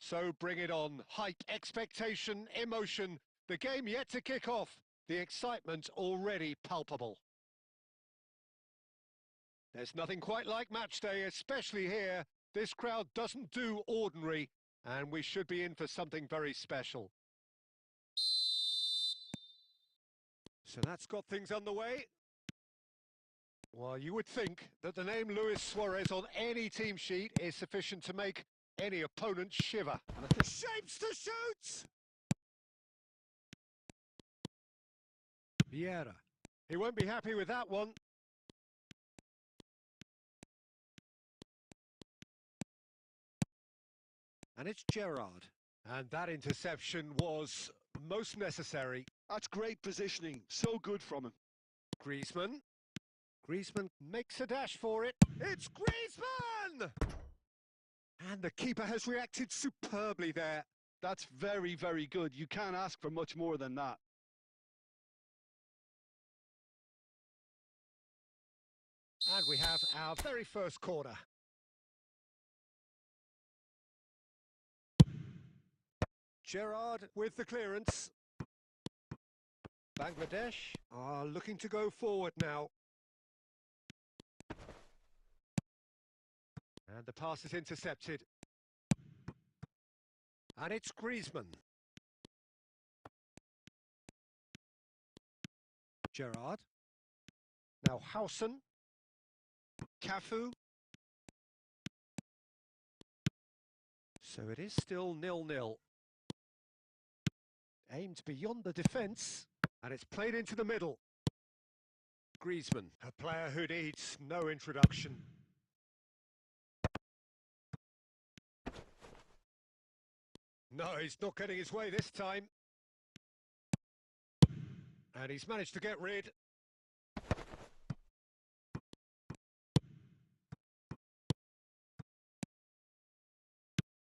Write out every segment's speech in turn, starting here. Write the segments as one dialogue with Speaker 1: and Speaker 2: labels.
Speaker 1: So bring it on. Hype, expectation, emotion. The game yet to kick off. The excitement already palpable. There's nothing quite like match day, especially here. This crowd doesn't do ordinary, and we should be in for something very special. So that's got things underway. Well, you would think that the name Luis Suarez on any team sheet is sufficient to make any opponent shiver. Shapes to shoot! Vieira. He won't be happy with that one. And it's Gerrard. And that interception was most necessary.
Speaker 2: That's great positioning. So good from him.
Speaker 1: Griezmann. Griezmann makes a dash for it. It's Griezmann! And the keeper has reacted superbly there.
Speaker 2: That's very, very good. You can't ask for much more than that.
Speaker 1: And we have our very first corner. Gerrard with the clearance. Bangladesh are looking to go forward now. And the pass is intercepted. And it's Griezmann. Gerrard. Now Howson. Cafu. So it is still 0-0. Aimed beyond the defence. And it's played into the middle. Griezmann, a player who needs no introduction. No, he's not getting his way this time. And he's managed to get rid.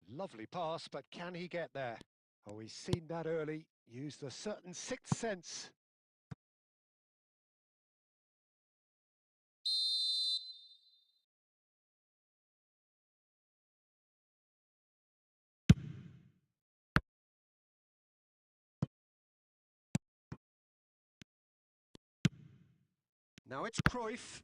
Speaker 1: Lovely pass, but can he get there? Oh, he's seen that early. Used a certain sixth sense. Now it's Cruyff.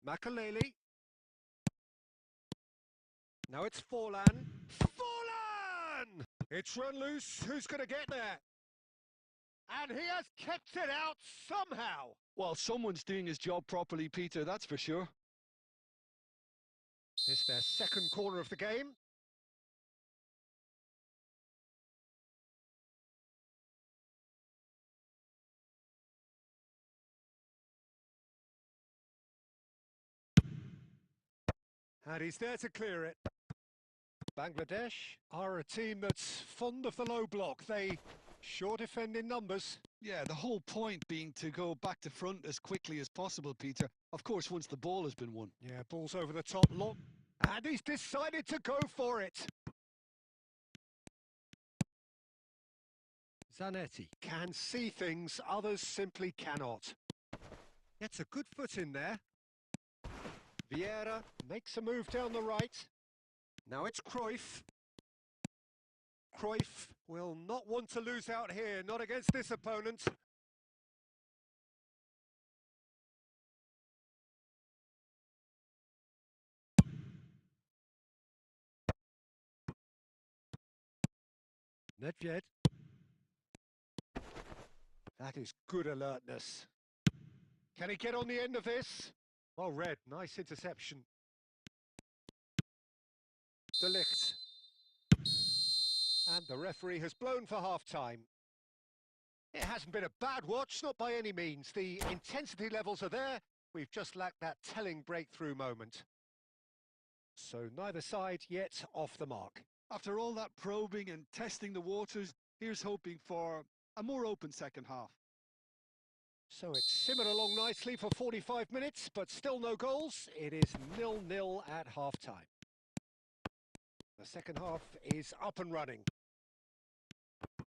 Speaker 1: Makaleli. Now it's Forlan. Forlan! It's run loose. Who's going to get there? And he has kept it out somehow.
Speaker 2: Well, someone's doing his job properly, Peter, that's for sure.
Speaker 1: It's their second corner of the game. And he's there to clear it. Bangladesh are a team that's fond of the low block. They sure defend in numbers.
Speaker 2: Yeah, the whole point being to go back to front as quickly as possible, Peter. Of course, once the ball has been won.
Speaker 1: Yeah, ball's over the top, look. And he's decided to go for it. Zanetti can see things others simply cannot. Gets a good foot in there. Vieira makes a move down the right. Now it's Cruyff. Cruyff will not want to lose out here, not against this opponent. Nedved. That is good alertness. Can he get on the end of this? Well read, nice interception. De Ligt. And the referee has blown for half-time. It hasn't been a bad watch, not by any means. The intensity levels are there. We've just lacked that telling breakthrough moment. So neither side yet off the mark.
Speaker 2: After all that probing and testing the waters, here's hoping for a more open second half.
Speaker 1: So it's simmered along nicely for 45 minutes, but still no goals. It is 0-0 at half-time. The second half is up and running.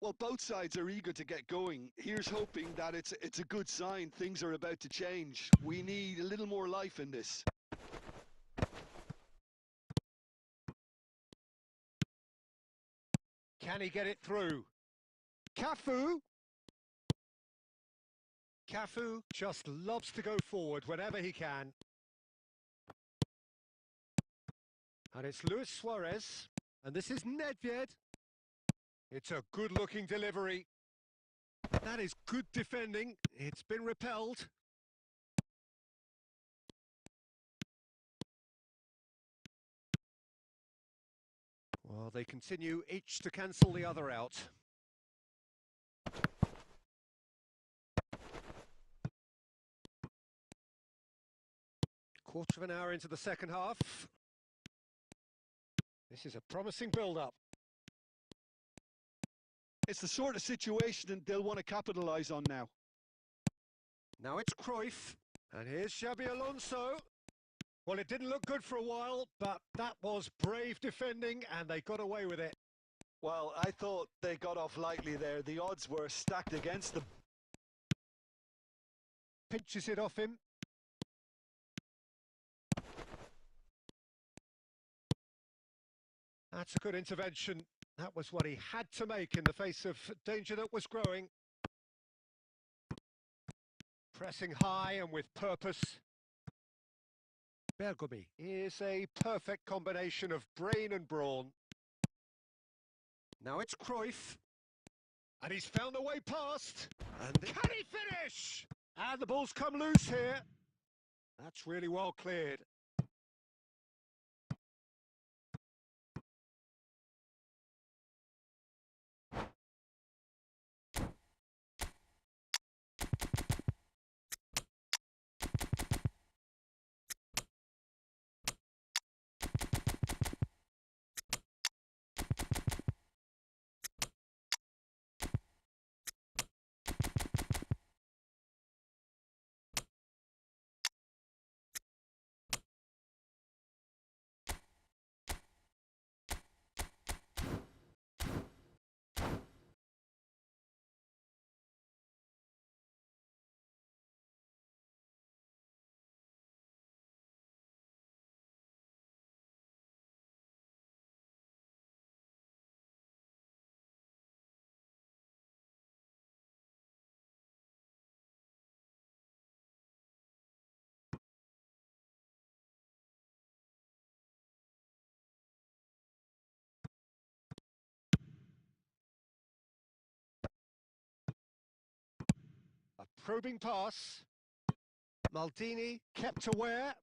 Speaker 2: Well, both sides are eager to get going. Here's hoping that it's a good sign things are about to change. We need a little more life in this.
Speaker 1: Can he get it through? Cafu! Cafu just loves to go forward whenever he can. And it's Luis Suarez. And this is Nedved. It's a good-looking delivery. That is good defending. It's been repelled. Well, they continue each to cancel the other out. Quarter of an hour into the second half. This is a promising build-up.
Speaker 2: It's the sort of situation they'll want to capitalise on now.
Speaker 1: Now it's Cruyff, and here's Xabi Alonso. Well, it didn't look good for a while, but that was brave defending, and they got away with it.
Speaker 2: Well, I thought they got off lightly there. The odds were stacked against them.
Speaker 1: Pinches it off him. That's a good intervention. That was what he had to make in the face of danger that was growing. Pressing high and with purpose. Bergomi is a perfect combination of brain and brawn. Now it's Cruyff. And he's found the way past. And can he finish? And the ball's come loose here. That's really well cleared. Probing pass. Maldini kept aware,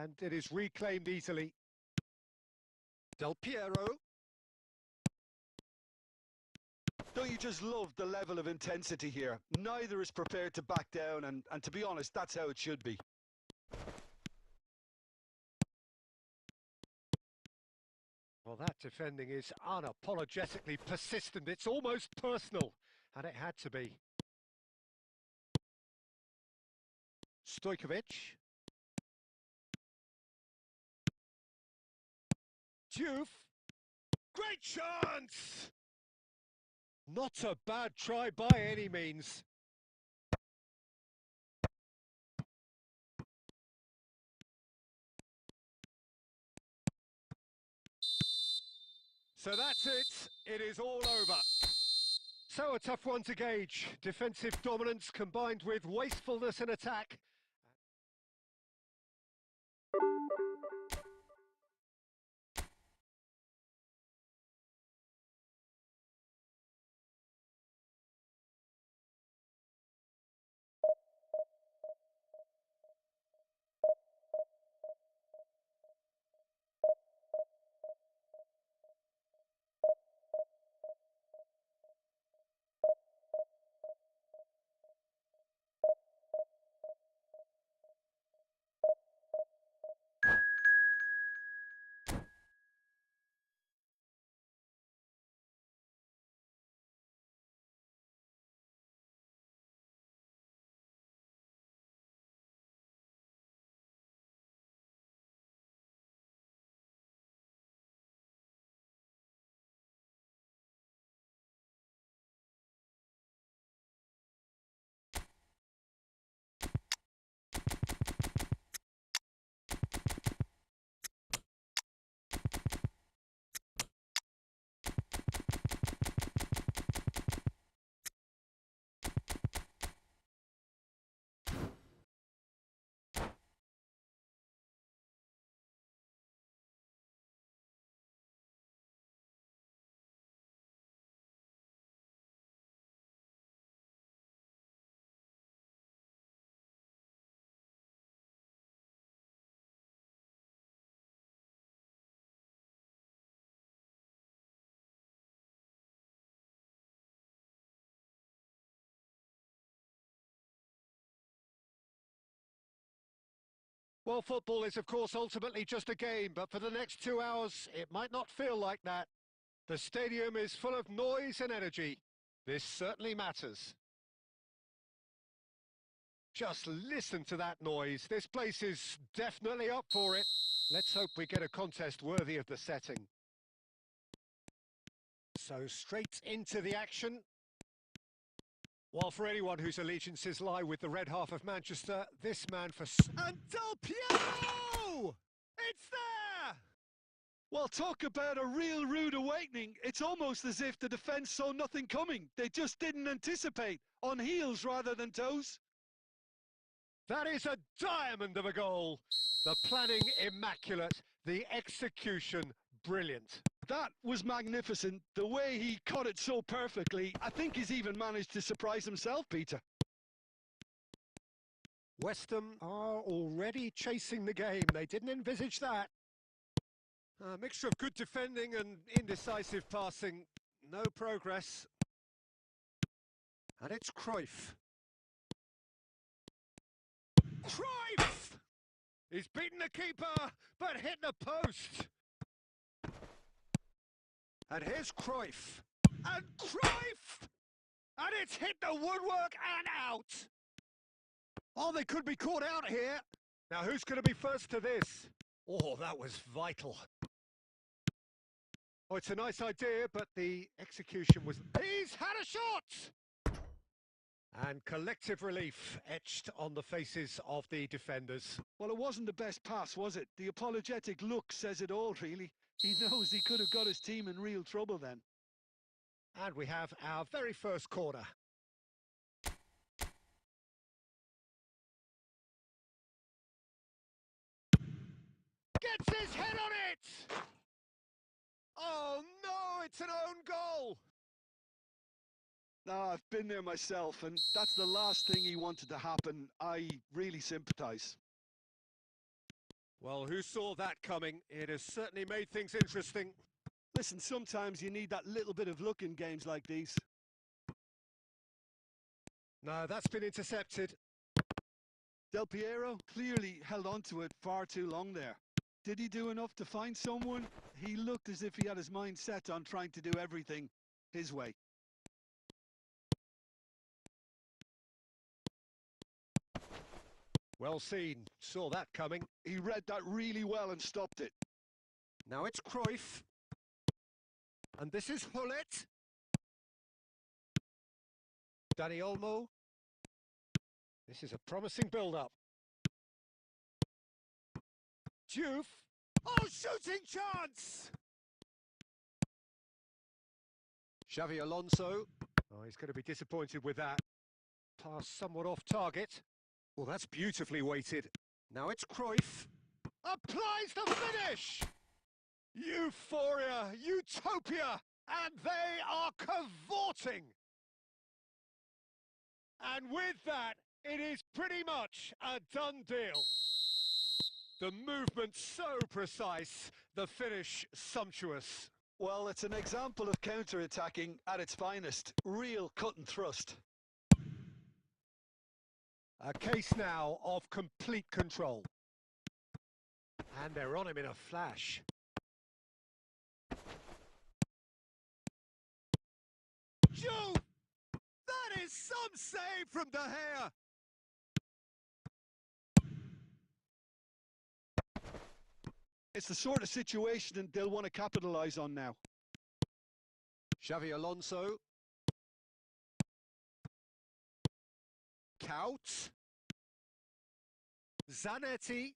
Speaker 1: and it is reclaimed easily. Del Piero.
Speaker 2: Don't you just love the level of intensity here? Neither is prepared to back down, and to be honest, that's how it should be.
Speaker 1: Well, that defending is unapologetically persistent. It's almost personal, and it had to be. Stojkovic. Diouf. Great chance! Not a bad try by any means. So that's it. It is all over. So a tough one to gauge. Defensive dominance combined with wastefulness in attack. Well, football is, of course, ultimately just a game, but for the next 2 hours, it might not feel like that. The stadium is full of noise and energy. This certainly matters. Just listen to that noise. This place is definitely up for it. Let's hope we get a contest worthy of the setting. So straight into the action. While for anyone whose allegiances lie with the red half of Manchester, this man for... And Del Piero! It's there!
Speaker 2: Well, talk about a real rude awakening. It's almost as if the defence saw nothing coming. They just didn't anticipate, on heels rather than toes.
Speaker 1: That is a diamond of a goal. The planning immaculate, the execution brilliant.
Speaker 2: That was magnificent. The way he cut it so perfectly. I think he's even managed to surprise himself, Peter.
Speaker 1: West Ham are already chasing the game. They didn't envisage that. A mixture of good defending and indecisive passing. No progress. And it's Cruyff. Cruyff! He's beaten the keeper, but hit the post. And here's Cruyff. And Cruyff! And it's hit the woodwork and out. Oh, they could be caught out here. Now, who's going to be first to this? Oh, that was vital. Oh, it's a nice idea, but the execution was... He's had a shot! And collective relief etched on the faces of the defenders.
Speaker 2: Well, it wasn't the best pass, was it? The apologetic look says it all, really. He knows he could have got his team in real trouble then.
Speaker 1: And we have our very first corner. Gets his head on it! Oh no, it's an own goal!
Speaker 2: I've been there myself, and that's the last thing he wanted to happen. I really sympathise.
Speaker 1: Well, who saw that coming? It has certainly made things interesting.
Speaker 2: Listen, sometimes you need that little bit of luck in games like these.
Speaker 1: No, that's been intercepted.
Speaker 2: Del Piero clearly held on to it far too long there. Did he do enough to find someone? He looked as if he had his mind set on trying to do everything his way.
Speaker 1: Well seen. Saw that coming.
Speaker 2: He read that really well and stopped it.
Speaker 1: Now it's Cruyff. And this is Hullet. Dani Olmo. This is a promising build-up. Diouf. Oh, shooting chance! Xavi Alonso. Oh, he's going to be disappointed with that. Pass somewhat off target. Well, that's beautifully weighted. Now it's Cruyff. Applies the finish! Euphoria, utopia, and they are cavorting. And with that, it is pretty much a done deal. The movement so precise, the finish sumptuous.
Speaker 2: Well, it's an example of counter-attacking at its finest. Real cut and thrust.
Speaker 1: A case now of complete control. And they're on him in a flash. Joe! That is some save from De Gea!
Speaker 2: It's the sort of situation they'll want to capitalise on now.
Speaker 1: Xavi Alonso. Kaut. Zanetti.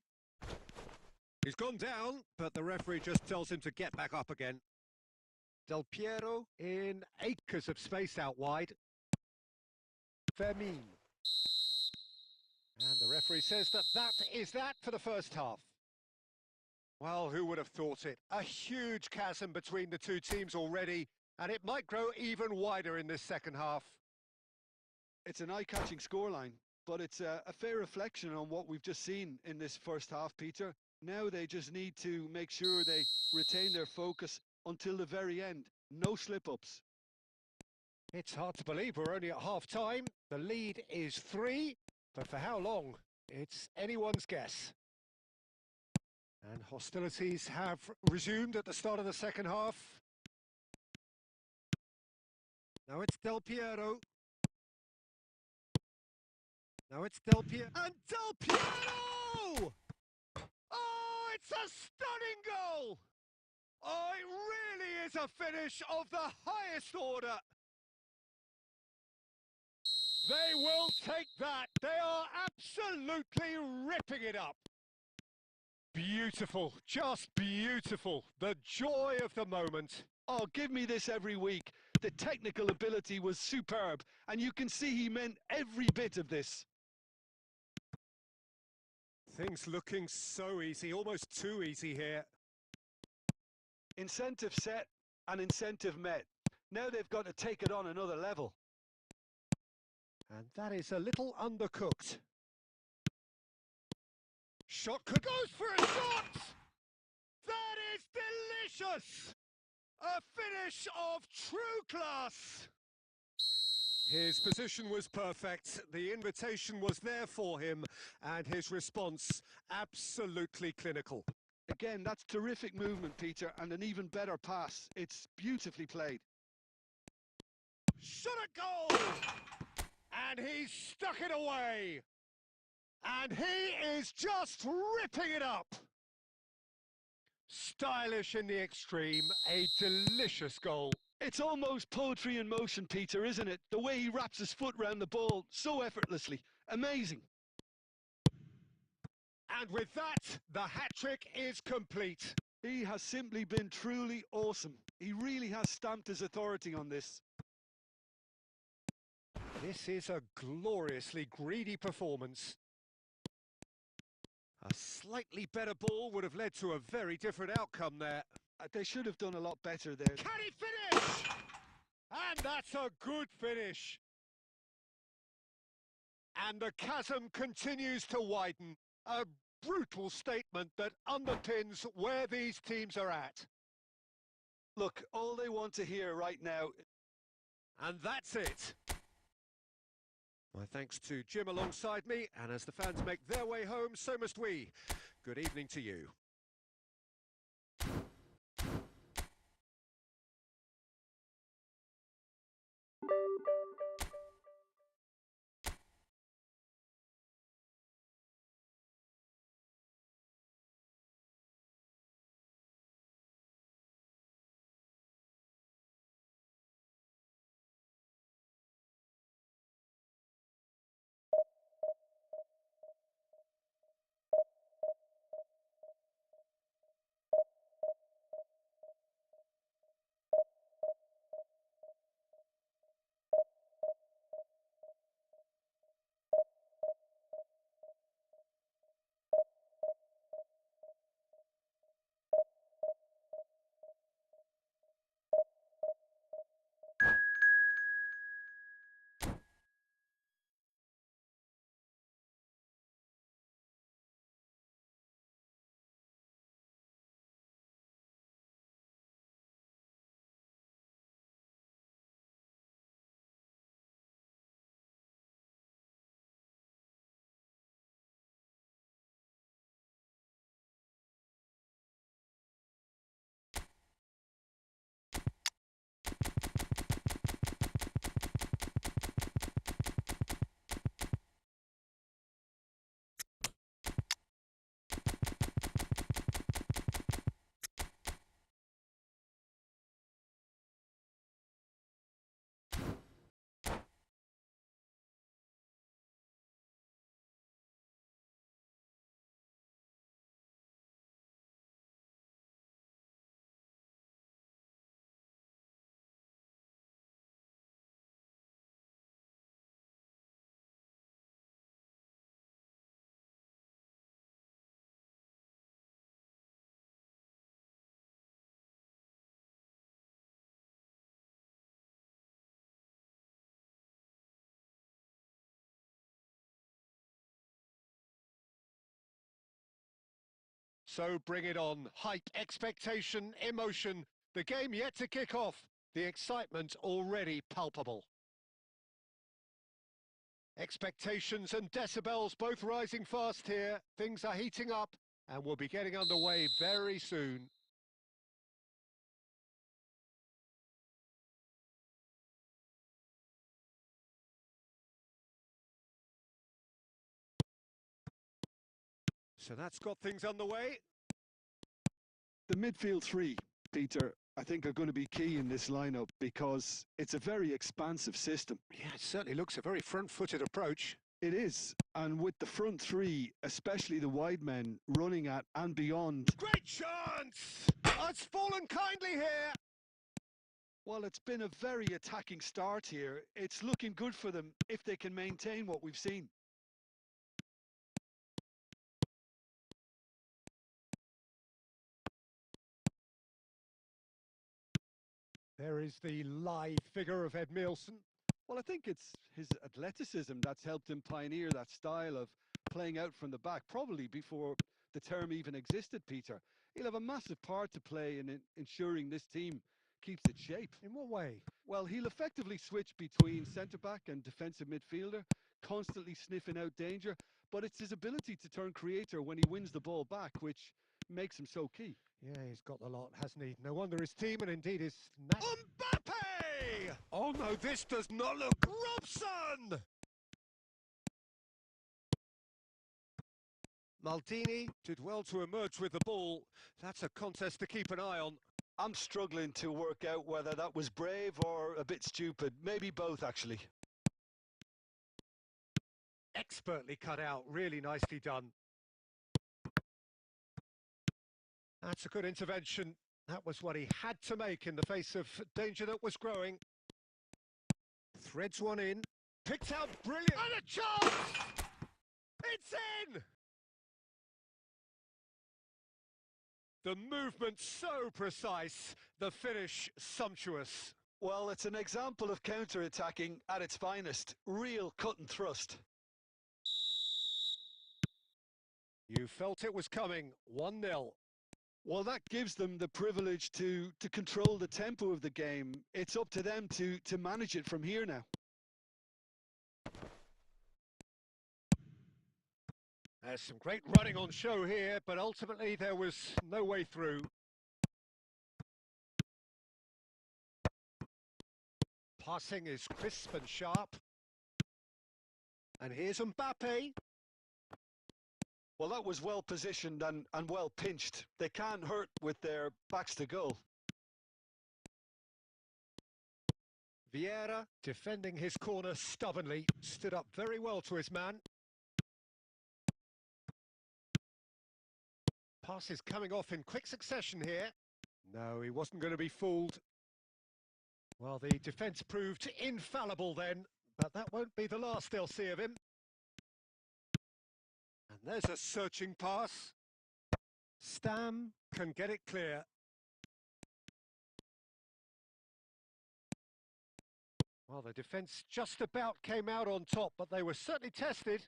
Speaker 1: He's gone down, but the referee just tells him to get back up again. Del Piero in acres of space out wide. Fermin. And the referee says that is that for the first half. Well, who would have thought it? A huge chasm between the two teams already, and it might grow even wider in this second half.
Speaker 2: It's an eye-catching scoreline, but it's a fair reflection on what we've just seen in this first half, Peter. Now they just need to make sure they retain their focus until the very end. No slip-ups.
Speaker 1: It's hard to believe we're only at half-time. The lead is 3, but for how long? It's anyone's guess. And hostilities have resumed at the start of the second half. Now it's Del Piero. Now it's Del Piero. And Del Piero! Oh, it's a stunning goal! Oh, it really is a finish of the highest order. They will take that. They are absolutely ripping it up. Beautiful, just beautiful. The joy of the moment.
Speaker 2: Oh, give me this every week. The technical ability was superb, and you can see he meant every bit of this.
Speaker 1: Things looking so easy, almost too easy here.
Speaker 2: Incentive set and incentive met. Now they've got to take it on another level.
Speaker 1: And that is a little undercooked. Shot could goes for a shot! That is delicious! A finish of true class! His position was perfect, the invitation was there for him, and his response absolutely clinical.
Speaker 2: Again, that's terrific movement, Peter, and an even better pass. It's beautifully played.
Speaker 1: Shot a goal! And he's stuck it away! And he is just ripping it up! Stylish in the extreme, a delicious goal.
Speaker 2: It's almost poetry in motion, Peter, isn't it? The way he wraps his foot round the ball so effortlessly. Amazing.
Speaker 1: And with that, the hat-trick is complete.
Speaker 2: He has simply been truly awesome. He really has stamped his authority on this.
Speaker 1: This is a gloriously greedy performance. A slightly better ball would have led to a very different outcome there.
Speaker 2: They should have done a lot better there.
Speaker 1: Can he finish? And that's a good finish. And the chasm continues to widen. A brutal statement that underpins where these teams are at.
Speaker 2: Look, all they want to hear right now...
Speaker 1: And that's it. My thanks to Jim alongside me, and as the fans make their way home, so must we. Good evening to you. So bring it on. Hype, expectation, emotion. The game yet to kick off. The excitement already palpable. Expectations and decibels both rising fast here. Things are heating up. And we'll be getting underway very soon. So that's got things underway.
Speaker 2: The midfield three, Peter, I think are going to be key in this lineup because it's a very expansive system.
Speaker 1: Yeah, it certainly looks a very front-footed approach.
Speaker 2: It is, and with the front three, especially the wide men, running at and beyond.
Speaker 1: Great chance! Oh, it's fallen kindly here.
Speaker 2: While it's been a very attacking start here, it's looking good for them if they can maintain what we've seen.
Speaker 1: There is the lithe figure of Ed Milson.
Speaker 2: Well, I think it's his athleticism that's helped him pioneer that style of playing out from the back, probably before the term even existed, Peter. He'll have a massive part to play in ensuring this team keeps its shape.
Speaker 1: In what way?
Speaker 2: Well, he'll effectively switch between centre-back and defensive midfielder, constantly sniffing out danger, but it's his ability to turn creator when he wins the ball back, which makes him so key.
Speaker 1: Yeah, he's got the lot, hasn't he? No wonder his team, and indeed his... Mbappe! Oh no, this does not look... Robson! Maldini did well to emerge with the ball. That's a contest to keep an eye on.
Speaker 2: I'm struggling to work out whether that was brave or a bit stupid. Maybe both, actually.
Speaker 1: Expertly cut out, really nicely done. That's a good intervention. That was what he had to make in the face of danger that was growing. Threads one in. Picked out brilliant. And a chance! It's in! The movement so precise, the finish sumptuous.
Speaker 2: Well, it's an example of counter-attacking at its finest. Real cut and thrust.
Speaker 1: You felt it was coming. 1-0.
Speaker 2: Well, that gives them the privilege to control the tempo of the game. It's up to them to manage it from here now.
Speaker 1: There's some great running on show here, but ultimately there was no way through. Passing is crisp and sharp. And here's Mbappe.
Speaker 2: Well, that was well positioned and well pinched. They can't hurt with their backs to goal.
Speaker 1: Vieira, defending his corner stubbornly, stood up very well to his man. Pass is coming off in quick succession here. No, he wasn't going to be fooled. Well, the defence proved infallible then, but that won't be the last they'll see of him. And there's a searching pass. Stam can get it clear. Well, the defence just about came out on top, but they were certainly tested.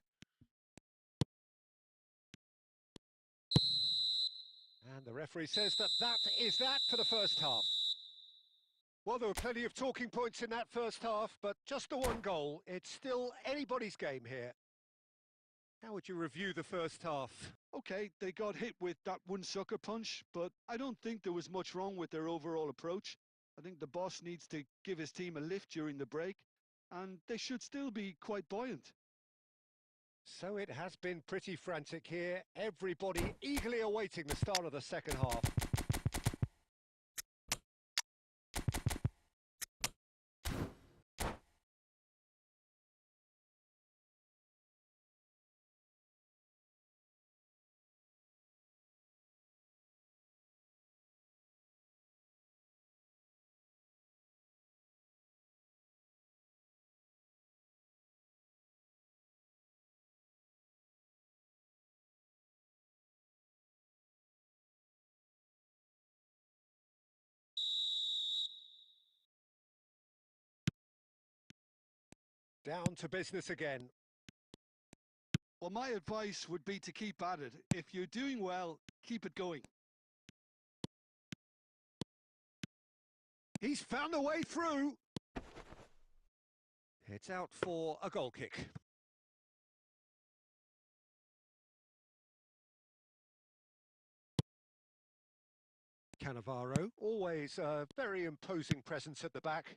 Speaker 1: And the referee says that is that for the first half. Well, there were plenty of talking points in that first half, but just the one goal. It's still anybody's game here. How would you review the first half?
Speaker 2: Okay, they got hit with that one sucker punch, but I don't think there was much wrong with their overall approach. I think the boss needs to give his team a lift during the break, and they should still be quite buoyant.
Speaker 1: So it has been pretty frantic here. Everybody eagerly awaiting the start of the second half. Down to business again.
Speaker 2: Well, my advice would be to keep at it. If you're doing well, keep it going.
Speaker 1: He's found a way through. It's out for a goal kick. Cannavaro, always a very imposing presence at the back.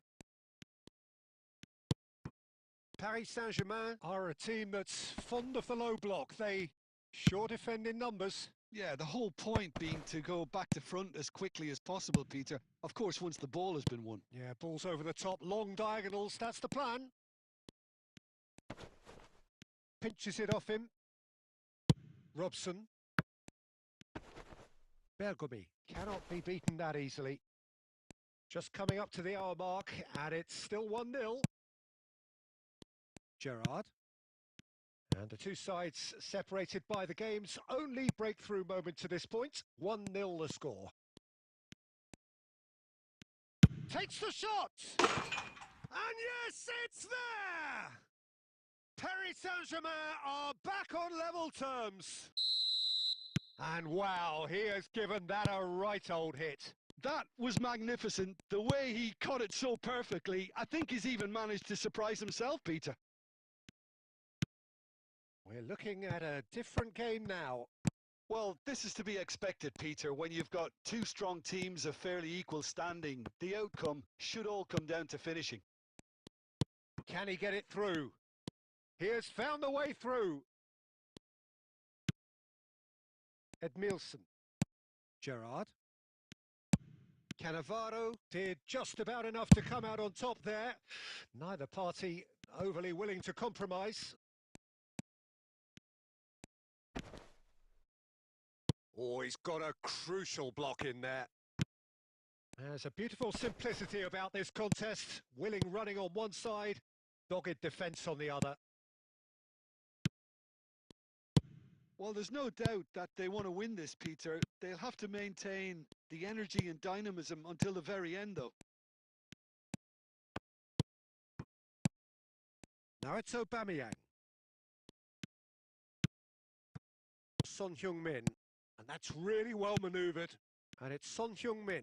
Speaker 1: Paris Saint-Germain are a team that's fond of the low block. They sure defend in numbers.
Speaker 2: Yeah, the whole point being to go back to front as quickly as possible, Peter. Of course, once the ball has been won.
Speaker 1: Yeah, balls over the top, long diagonals, that's the plan. Pinches it off him. Robson. Bergomi cannot be beaten that easily. Just coming up to the hour mark, and it's still 1-0. Gerrard. And the two sides separated by the game's only breakthrough moment to this point. 1-0 the score. Takes the shot! And yes, it's there! Paris Saint-Germain are back on level terms. And wow, he has given that a right old hit.
Speaker 2: That was magnificent. The way he caught it so perfectly, I think he's even managed to surprise himself, Peter.
Speaker 1: We're looking at a different game now.
Speaker 2: Well, this is to be expected, Peter. When you've got two strong teams of fairly equal standing, the outcome should all come down to finishing.
Speaker 1: Can he get it through? He has found the way through. Edmilson. Gerrard. Cannavaro did just about enough to come out on top there. Neither party overly willing to compromise. Oh, he's got a crucial block in there. There's a beautiful simplicity about this contest. Willing running on one side, dogged defence on the other.
Speaker 2: Well, there's no doubt that they want to win this, Peter. They'll have to maintain the energy and dynamism until the very end, though.
Speaker 1: Now it's Aubameyang. Son Heung-min. And that's really well manoeuvred. And it's Son Heung-min.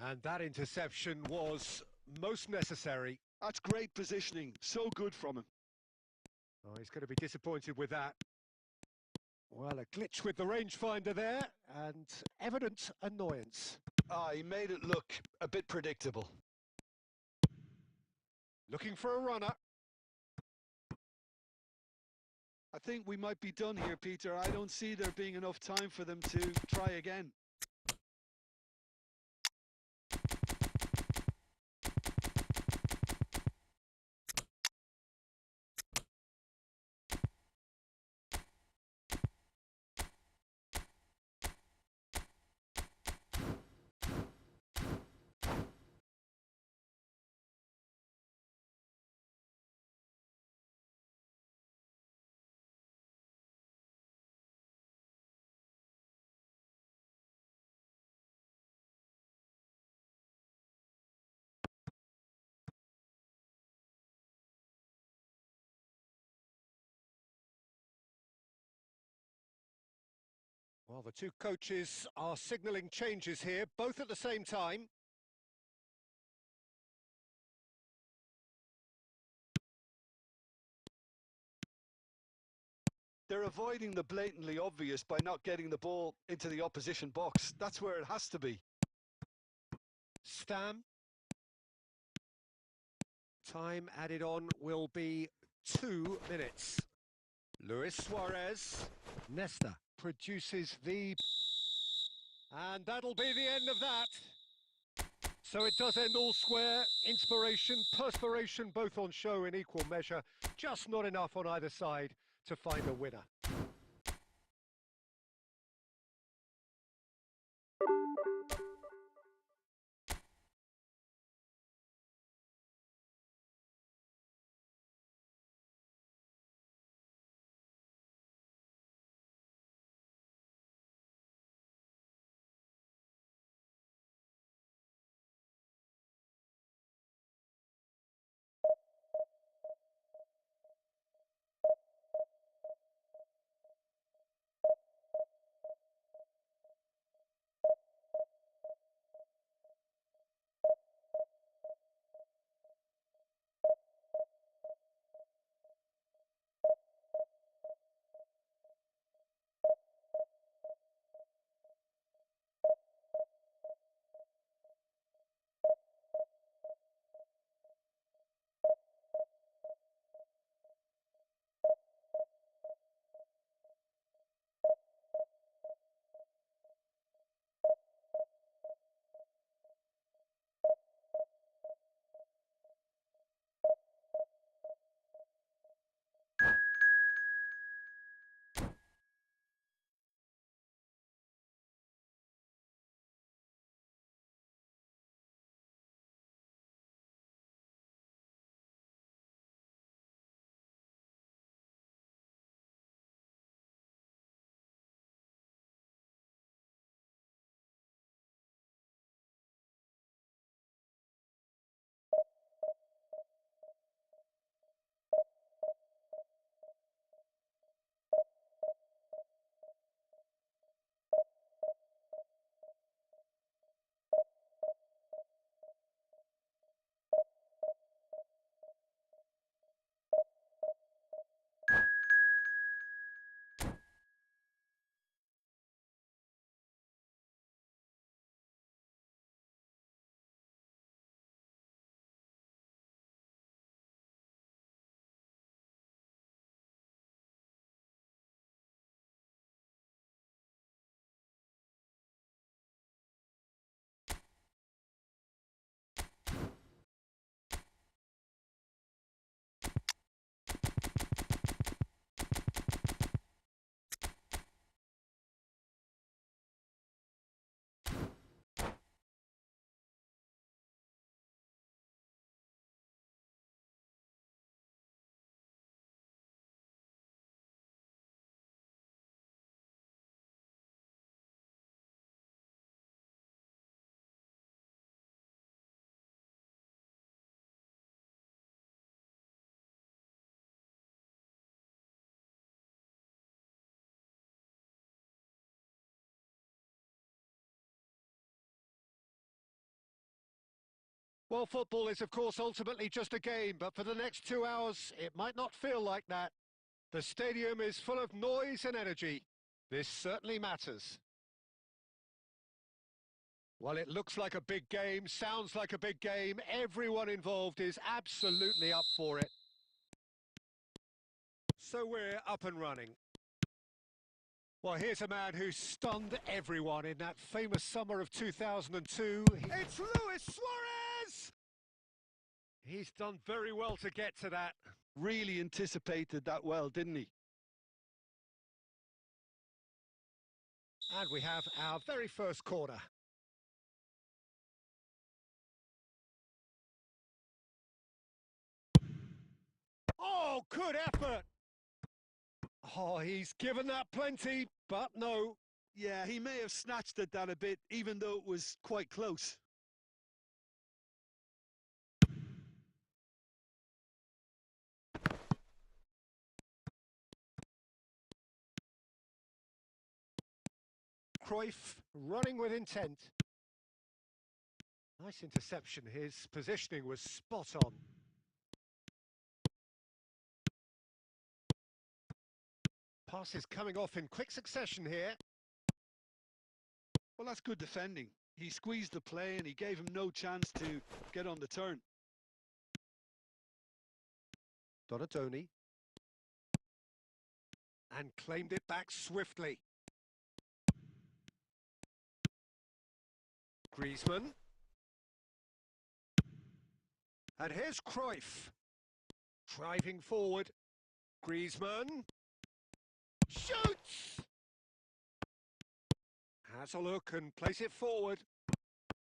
Speaker 1: And that interception was most necessary.
Speaker 2: That's great positioning. So good from him.
Speaker 1: Oh, he's going to be disappointed with that. Well, a glitch with the rangefinder there, and evident annoyance.
Speaker 2: He made it look a bit predictable.
Speaker 1: Looking for a runner.
Speaker 2: I think we might be done here, Peter. I don't see there being enough time for them to try again.
Speaker 1: Well, the two coaches are signalling changes here, both at the same time.
Speaker 2: They're avoiding the blatantly obvious by not getting the ball into the opposition box. That's where it has to be.
Speaker 1: Stam. Time added on will be 2 minutes. Luis Suarez. Nesta produces the... And that'll be the end of that. So it does end all square. Inspiration, perspiration, both on show in equal measure. Just not enough on either side to find a winner. Well, football is, of course, ultimately just a game, but for the next 2 hours, it might not feel like that. The stadium is full of noise and energy. This certainly matters. Well, it looks like a big game, sounds like a big game. Everyone involved is absolutely up for it. So we're up and running. Well, here's a man who stunned everyone in that famous summer of 2002. It's Luis Suarez! He's done very well to get to that.
Speaker 2: Really anticipated that well, didn't he?
Speaker 1: And we have our very first corner. Oh, good effort! Oh, he's given that plenty, but no.
Speaker 2: Yeah, he may have snatched at that a bit, even though it was quite close.
Speaker 1: Cruyff running with intent. Nice interception. His positioning was spot on. Passes coming off in quick succession here.
Speaker 2: Well, that's good defending. He squeezed the play and he gave him no chance to get on the turn.
Speaker 1: Donatoni. And claimed it back swiftly. Griezmann. And here's Cruyff. Driving forward. Griezmann. Shoots! Has a look and plays it forward.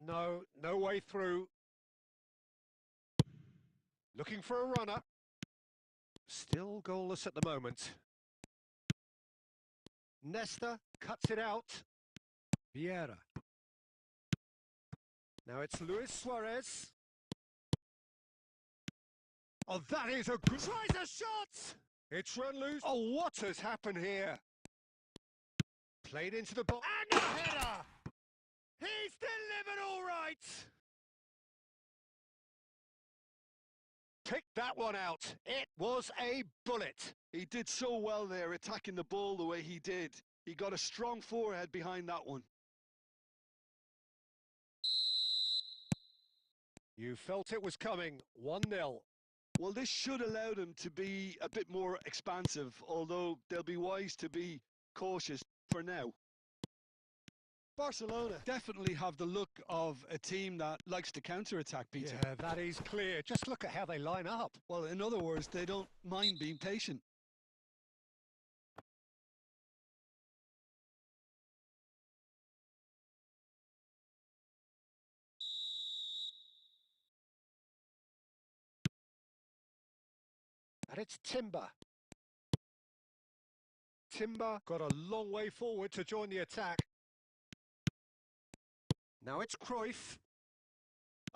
Speaker 1: No way through. Looking for a runner. Still goalless at the moment. Nesta cuts it out. Vieira. Now it's Luis Suarez. Oh, that is a good... Tries a shot! It's run loose. Oh, what has happened here? Played into the box. And a header! He's delivered all right! Picked that one out. It was a bullet.
Speaker 2: He did so well there, attacking the ball the way he did. He got a strong forehead behind that one.
Speaker 1: You felt it was coming. 1-0.
Speaker 2: Well, this should allow them to be a bit more expansive, although they'll be wise to be cautious for now. Barcelona definitely have the look of a team that likes to counter-attack, Peter.
Speaker 1: Yeah, that is clear. Just look at how they line up.
Speaker 2: Well, in other words, they don't mind being patient.
Speaker 1: And it's Timber. Timber got a long way forward to join the attack. Now it's Cruyff.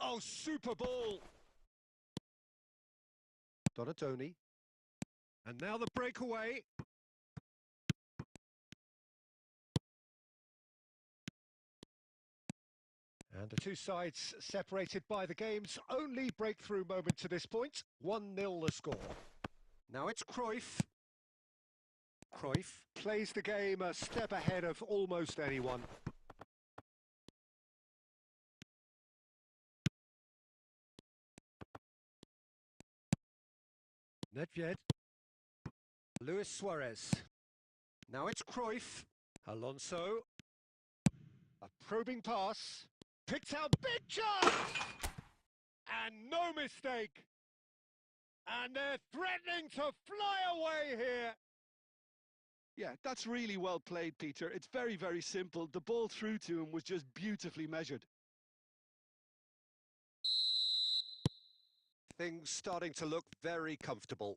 Speaker 1: Oh, super ball. Donatoni. And now the breakaway. And the two sides separated by the game's only breakthrough moment to this point. 1-0 the score. Now it's Cruyff. Cruyff plays the game a step ahead of almost anyone. Nedved. Luis Suarez. Now it's Cruyff. Alonso. A probing pass. Picked out, big chance! And no mistake. And they're threatening to fly away here.
Speaker 2: Yeah, that's really well played, Peter. It's very, very simple. The ball through to him was just beautifully measured.
Speaker 1: Things starting to look very comfortable.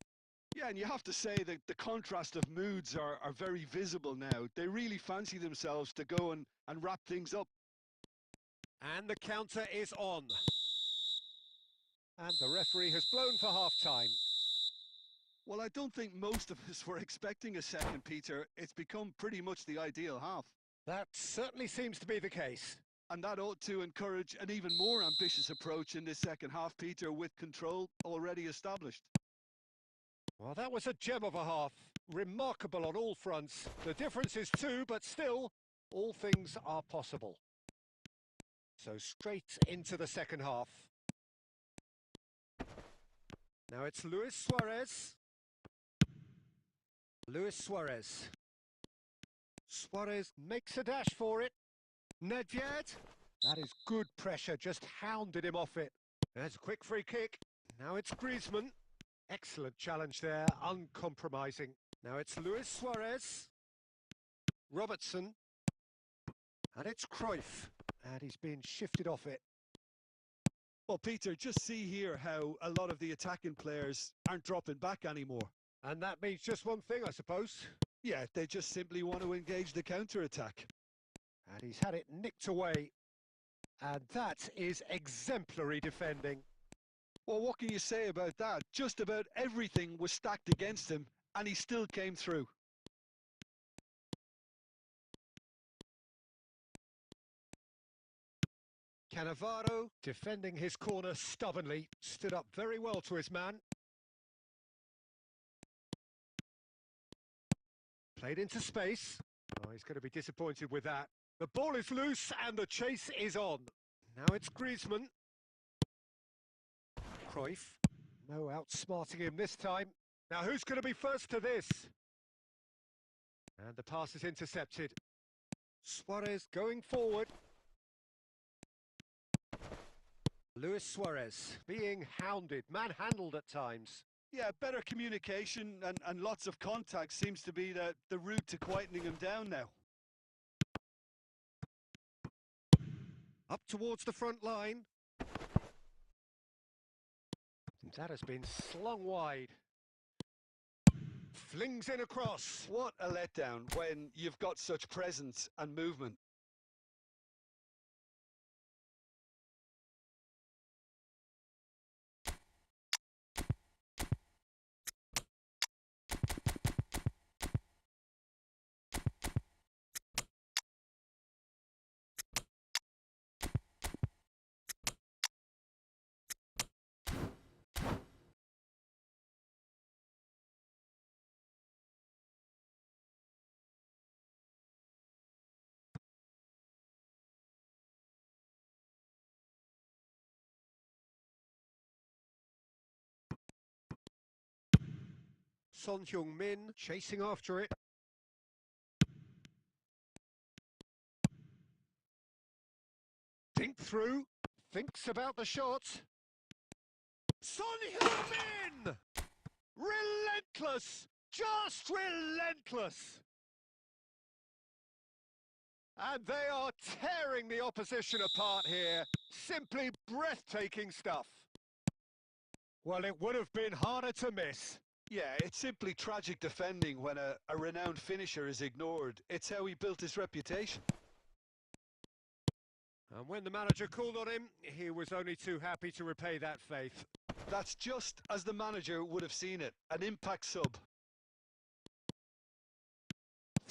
Speaker 2: Yeah, and you have to say that the contrast of moods are very visible now. They really fancy themselves to go and wrap things up.
Speaker 1: And the counter is on. And the referee has blown for half-time.
Speaker 2: Well, I don't think most of us were expecting a second, Peter. It's become pretty much the ideal half.
Speaker 1: That certainly seems to be the case.
Speaker 2: And that ought to encourage an even more ambitious approach in this second half, Peter, with control already established.
Speaker 1: Well, that was a gem of a half. Remarkable on all fronts. The difference is two, but still, all things are possible. So straight into the second half. Now it's Luis Suarez. Luis Suarez. Suarez makes a dash for it. Nedved. That is good pressure, just hounded him off it. There's a quick free kick. Now it's Griezmann. Excellent challenge there, uncompromising. Now it's Luis Suarez. Robertson. And it's Cruyff. And he's been shifted off it.
Speaker 2: Well, Peter, just see here how a lot of the attacking players aren't dropping back anymore.
Speaker 1: And that means just one thing, I suppose.
Speaker 2: Yeah, they just simply want to engage the counter-attack.
Speaker 1: And he's had it nicked away. And that is exemplary defending.
Speaker 2: Well, what can you say about that? Just about everything was stacked against him, and he still came through.
Speaker 1: Cannavaro, defending his corner stubbornly, stood up very well to his man. Played into space. Oh, he's going to be disappointed with that. The ball is loose and the chase is on. Now it's Griezmann. Cruyff. No outsmarting him this time. Now who's going to be first to this? And the pass is intercepted. Suarez going forward. Luis Suarez being hounded, manhandled at times.
Speaker 2: Yeah, better communication and lots of contact seems to be the route to quietening him down now.
Speaker 1: Up towards the front line. That has been slung wide. Flings in across.
Speaker 2: What a letdown when you've got such presence and movement.
Speaker 1: Son Heung-min chasing after it. Think through, thinks about the shot. Son Heung-min! Relentless! Just relentless! And they are tearing the opposition apart here. Simply breathtaking stuff. Well, it would have been harder to miss.
Speaker 2: Yeah, it's simply tragic defending when a renowned finisher is ignored. It's how he built his reputation.
Speaker 1: And when the manager called on him, he was only too happy to repay that faith.
Speaker 2: That's just as the manager would have seen it, an impact sub.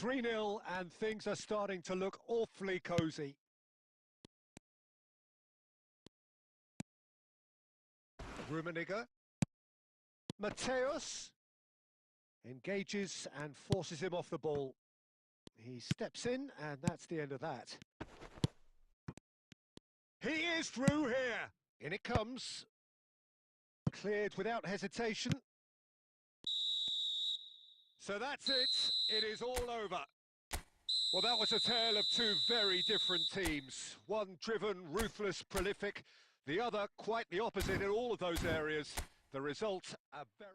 Speaker 1: 3-0 and things are starting to look awfully cosy. Rummenigge. Mateus engages and forces him off the ball. He steps in and that's the end of that. He is through here. In it comes. Cleared without hesitation. So that's it. It is all over. Well, that was a tale of two very different teams. One driven, ruthless, prolific. The other quite the opposite in all of those areas. The result, a very...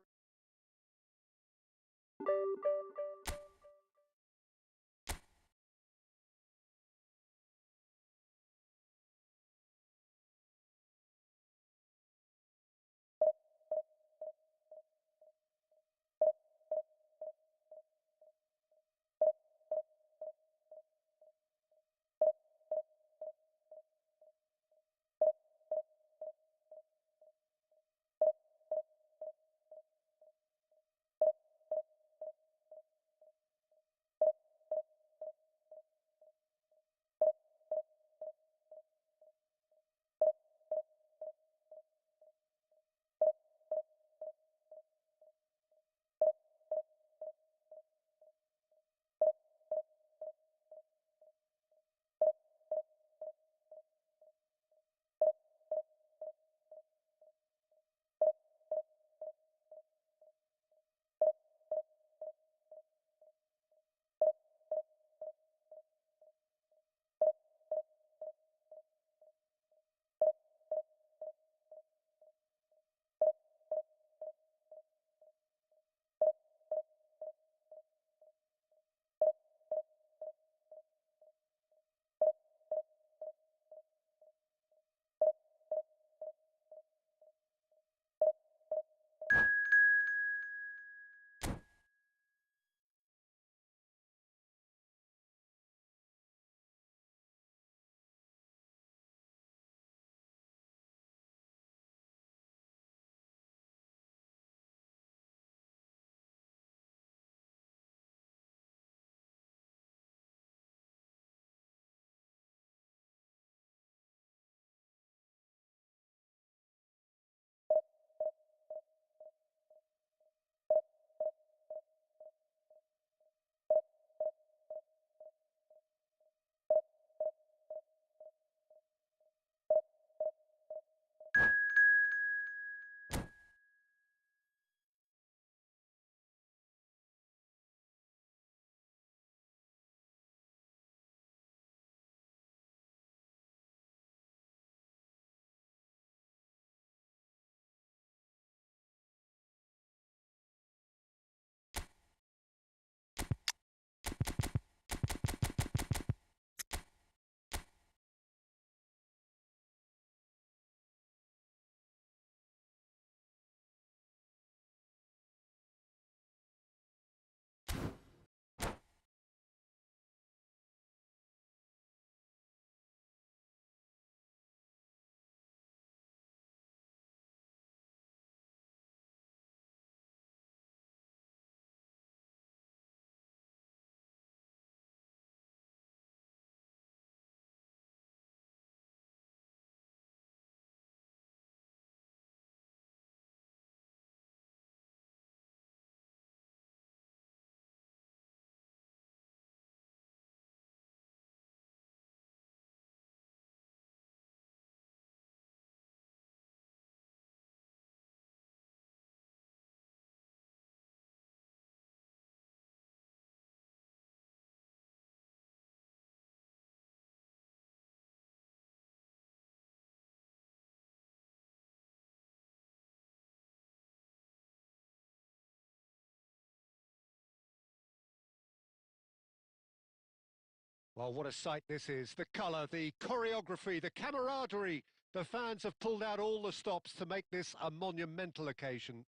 Speaker 1: Well, what a sight this is. The colour, the choreography, the camaraderie. The fans have pulled out all the stops to make this a monumental occasion.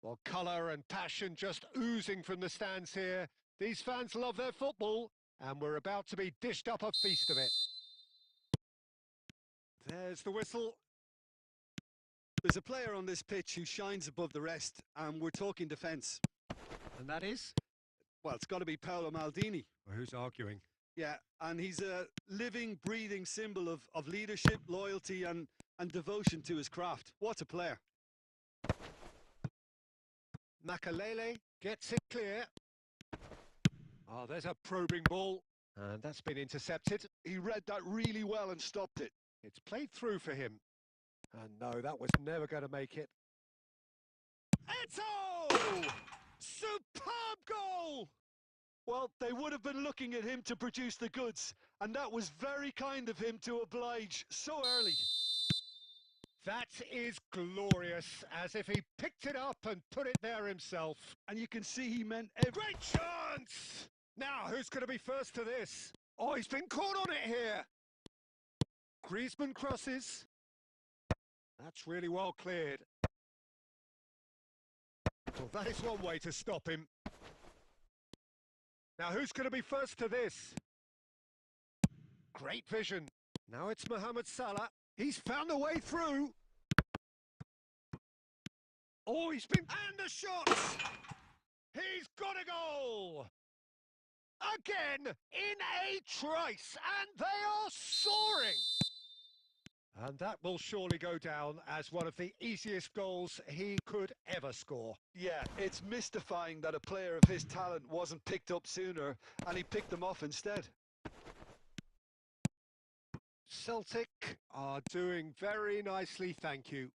Speaker 1: Well, colour and passion just oozing from the stands here. These fans love their football, and we're about to be dished up a feast of it. There's the whistle.
Speaker 2: There's a player on this pitch who shines above the rest, and we're talking defence.
Speaker 1: And that is?
Speaker 2: Well, it's got to be Paolo Maldini.
Speaker 1: Well, who's arguing?
Speaker 2: Yeah, and he's a living, breathing symbol of leadership, loyalty and devotion to his craft. What a player.
Speaker 1: Makalele gets it clear. Oh, there's a probing ball. And that's been intercepted.
Speaker 2: He read that really well and stopped it.
Speaker 1: It's played through for him. And no, that was never going to make it. Eto! Superb goal!
Speaker 2: Well, they would have been looking at him to produce the goods, and that was very kind of him to oblige so early.
Speaker 1: That is glorious, as if he picked it up and put it there himself.
Speaker 2: And you can see he meant every...
Speaker 1: Great chance! Now, who's going to be first to this? Oh, he's been caught on it here. Griezmann crosses. That's really well cleared. Well, that is one way to stop him. Now, who's going to be first to this? Great vision. Now it's Mohamed Salah. He's found a way through. Oh, he's been... And the shot! He's got a goal! Again, in a trice, and they are soaring! And that will surely go down as one of the easiest goals he could ever score.
Speaker 2: Yeah, it's mystifying that a player of his talent wasn't picked up sooner, and he picked them off instead.
Speaker 1: Celtic are doing very nicely, thank you.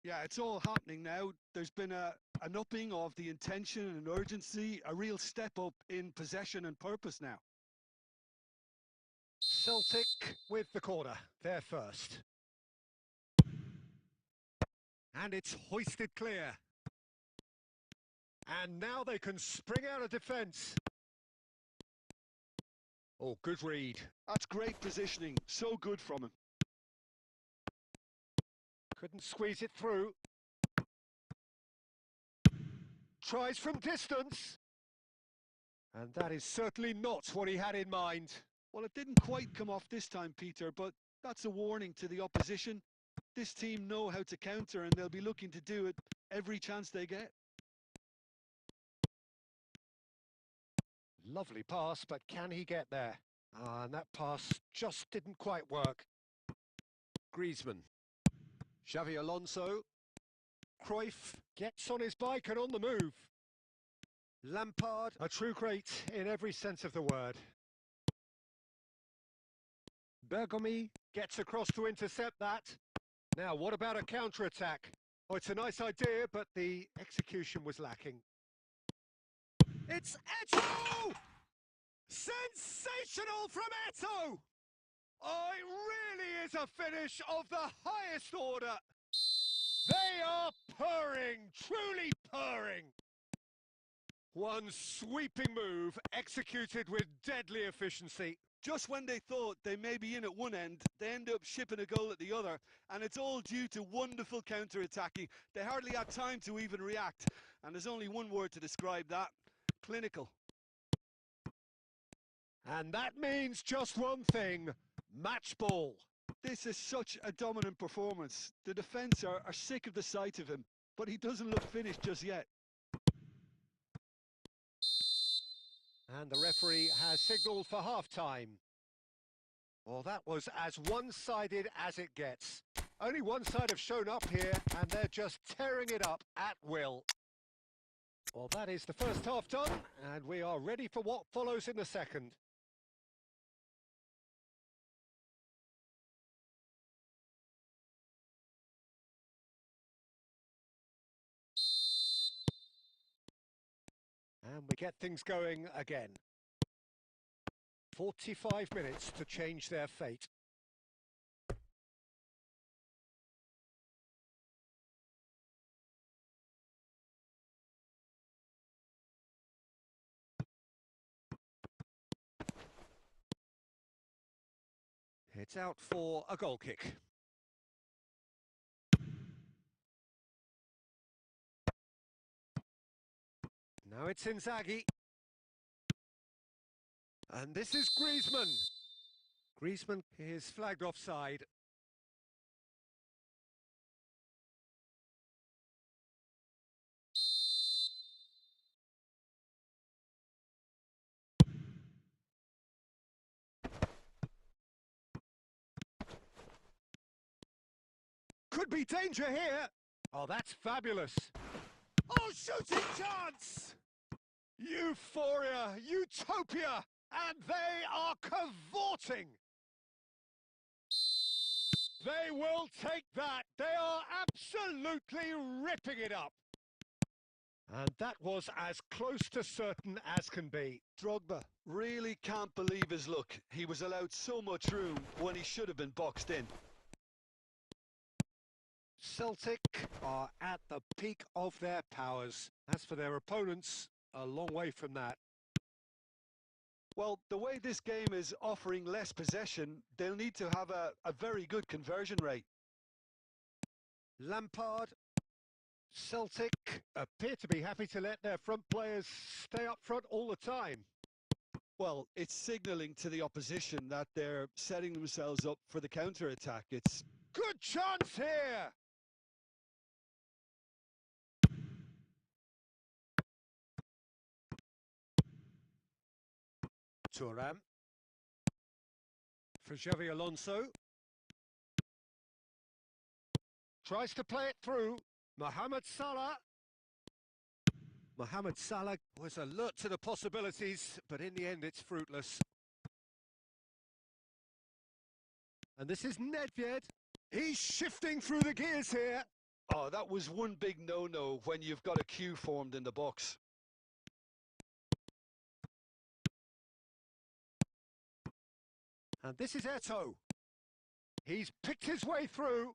Speaker 2: Yeah, it's all happening now. There's been an upping of the intention and urgency, a real step up in possession and purpose now.
Speaker 1: Celtic with the corner, they're first. And it's hoisted clear. And now they can spring out of defence. Oh, good read.
Speaker 2: That's great positioning, so good from him.
Speaker 1: Couldn't squeeze it through. Tries from distance. And that is certainly not what he had in mind.
Speaker 2: Well, it didn't quite come off this time, Peter, but that's a warning to the opposition. This team know how to counter, and they'll be looking to do it every chance they get.
Speaker 1: Lovely pass, but can he get there? And that pass just didn't quite work. Griezmann. Xavi Alonso. Cruyff gets on his bike and on the move. Lampard, a true great in every sense of the word. Bergomi gets across to intercept that. Now, what about a counter-attack? Oh, it's a nice idea, but the execution was lacking. It's Eto! Sensational from Eto! Oh, it really is a finish of the highest order. They are purring, truly purring. One sweeping move executed with deadly efficiency.
Speaker 2: Just when they thought they may be in at one end, they end up shipping a goal at the other, and it's all due to wonderful counter-attacking. They hardly had time to even react, and there's only one word to describe that: clinical.
Speaker 1: And that means just one thing: match ball.
Speaker 2: This is such a dominant performance. The defence are sick of the sight of him, but he doesn't look finished just yet.
Speaker 1: And the referee has signalled for half-time. Well, that was as one-sided as it gets. Only one side have shown up here, and they're just tearing it up at will. Well, that is the first half done, and we are ready for what follows in the second. And we get things going again. 45 minutes to change their fate. It's out for a goal kick. Now it's Inzaghi. And this is Griezmann. Griezmann is flagged offside. Could be danger here. Oh, that's fabulous. Oh, shooting chance! Euphoria, utopia, and they are cavorting. They will take that. They are absolutely ripping it up. And that was as close to certain as can be.
Speaker 2: Drogba really can't believe his luck. He was allowed so much room when he should have been boxed in.
Speaker 1: Celtic are at the peak of their powers. As for their opponents, a long way from that.
Speaker 2: Well, the way this game is offering less possession, they'll need to have a very good conversion rate.
Speaker 1: Lampard. Celtic appear to be happy to let their front players stay up front all the time.
Speaker 2: Well, it's signalling to the opposition that they're setting themselves up for the counter-attack. It's
Speaker 1: good chance here! Thuram. For Xavi Alonso. Tries to play it through. Mohamed Salah. Mohamed Salah was alert to the possibilities, but in the end it's fruitless. And this is Nedved. He's shifting through the gears here.
Speaker 2: Oh, that was one big no-no when you've got a queue formed in the box.
Speaker 1: And this is Eto'o. He's picked his way through.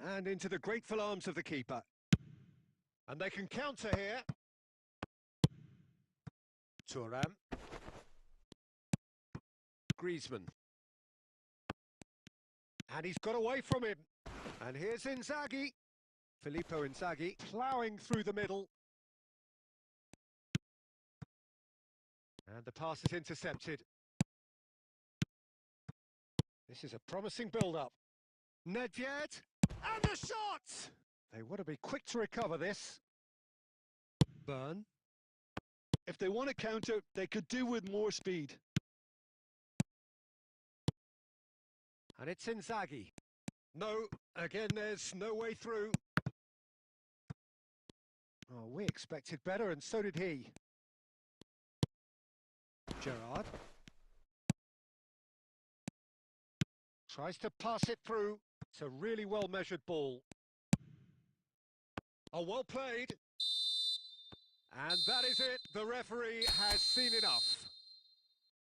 Speaker 1: And into the grateful arms of the keeper. And they can counter here. Thuram. Griezmann. And he's got away from him. And here's Inzaghi. Filippo Inzaghi ploughing through the middle. And the pass is intercepted. This is a promising build-up. Nedved. And the shot! They want to be quick to recover this. Burn.
Speaker 2: If they want to counter, they could do with more speed.
Speaker 1: And it's Inzaghi. No, again, there's no way through. Oh, we expected better, and so did he. Gerrard. Tries to pass it through. It's a really well-measured ball. Oh, well played. And that is it. The referee has seen enough.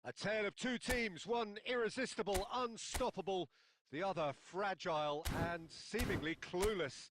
Speaker 1: A tale of two teams, one irresistible, unstoppable, the other fragile and seemingly clueless.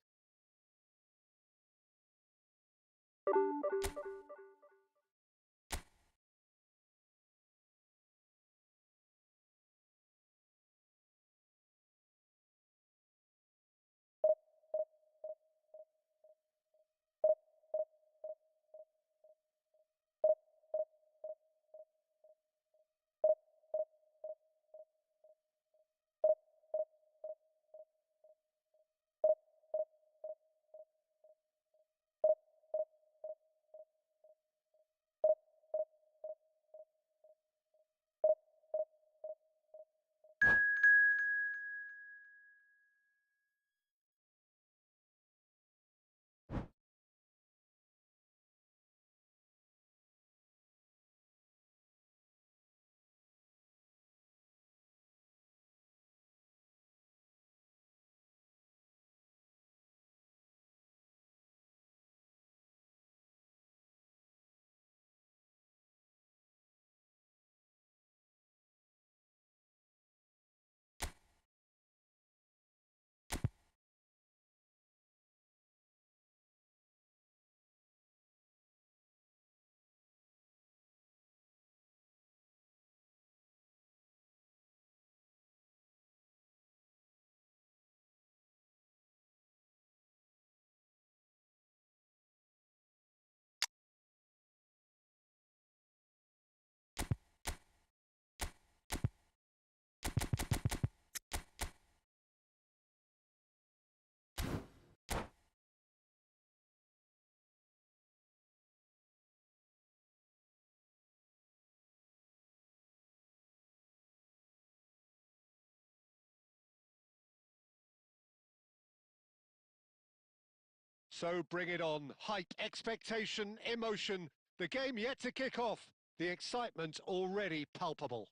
Speaker 1: So bring it on. Hype, expectation, emotion. The game yet to kick off. The excitement already palpable.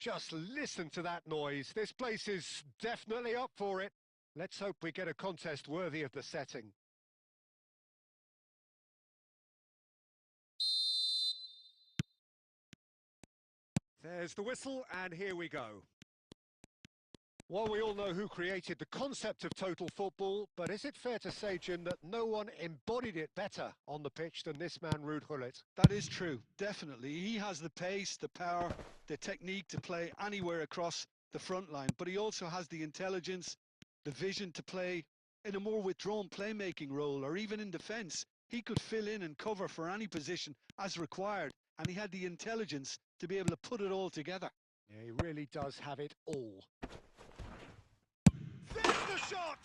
Speaker 1: Just listen to that noise. This place is definitely up for it. Let's hope we get a contest worthy of the setting. There's the whistle, and here we go. Well, we all know who created the concept of total football, but is it fair to say, Jim, that no one embodied it better on the pitch than this man, Ruud Gullit?
Speaker 2: That is true, definitely. He has the pace, the power, the technique to play anywhere across the front line, but he also has the intelligence, the vision to play in a more withdrawn playmaking role, or even in defence. He could fill in and cover for any position as required, and he had the intelligence to be able to put it all together.
Speaker 1: Yeah, he really does have it all. There's the shot!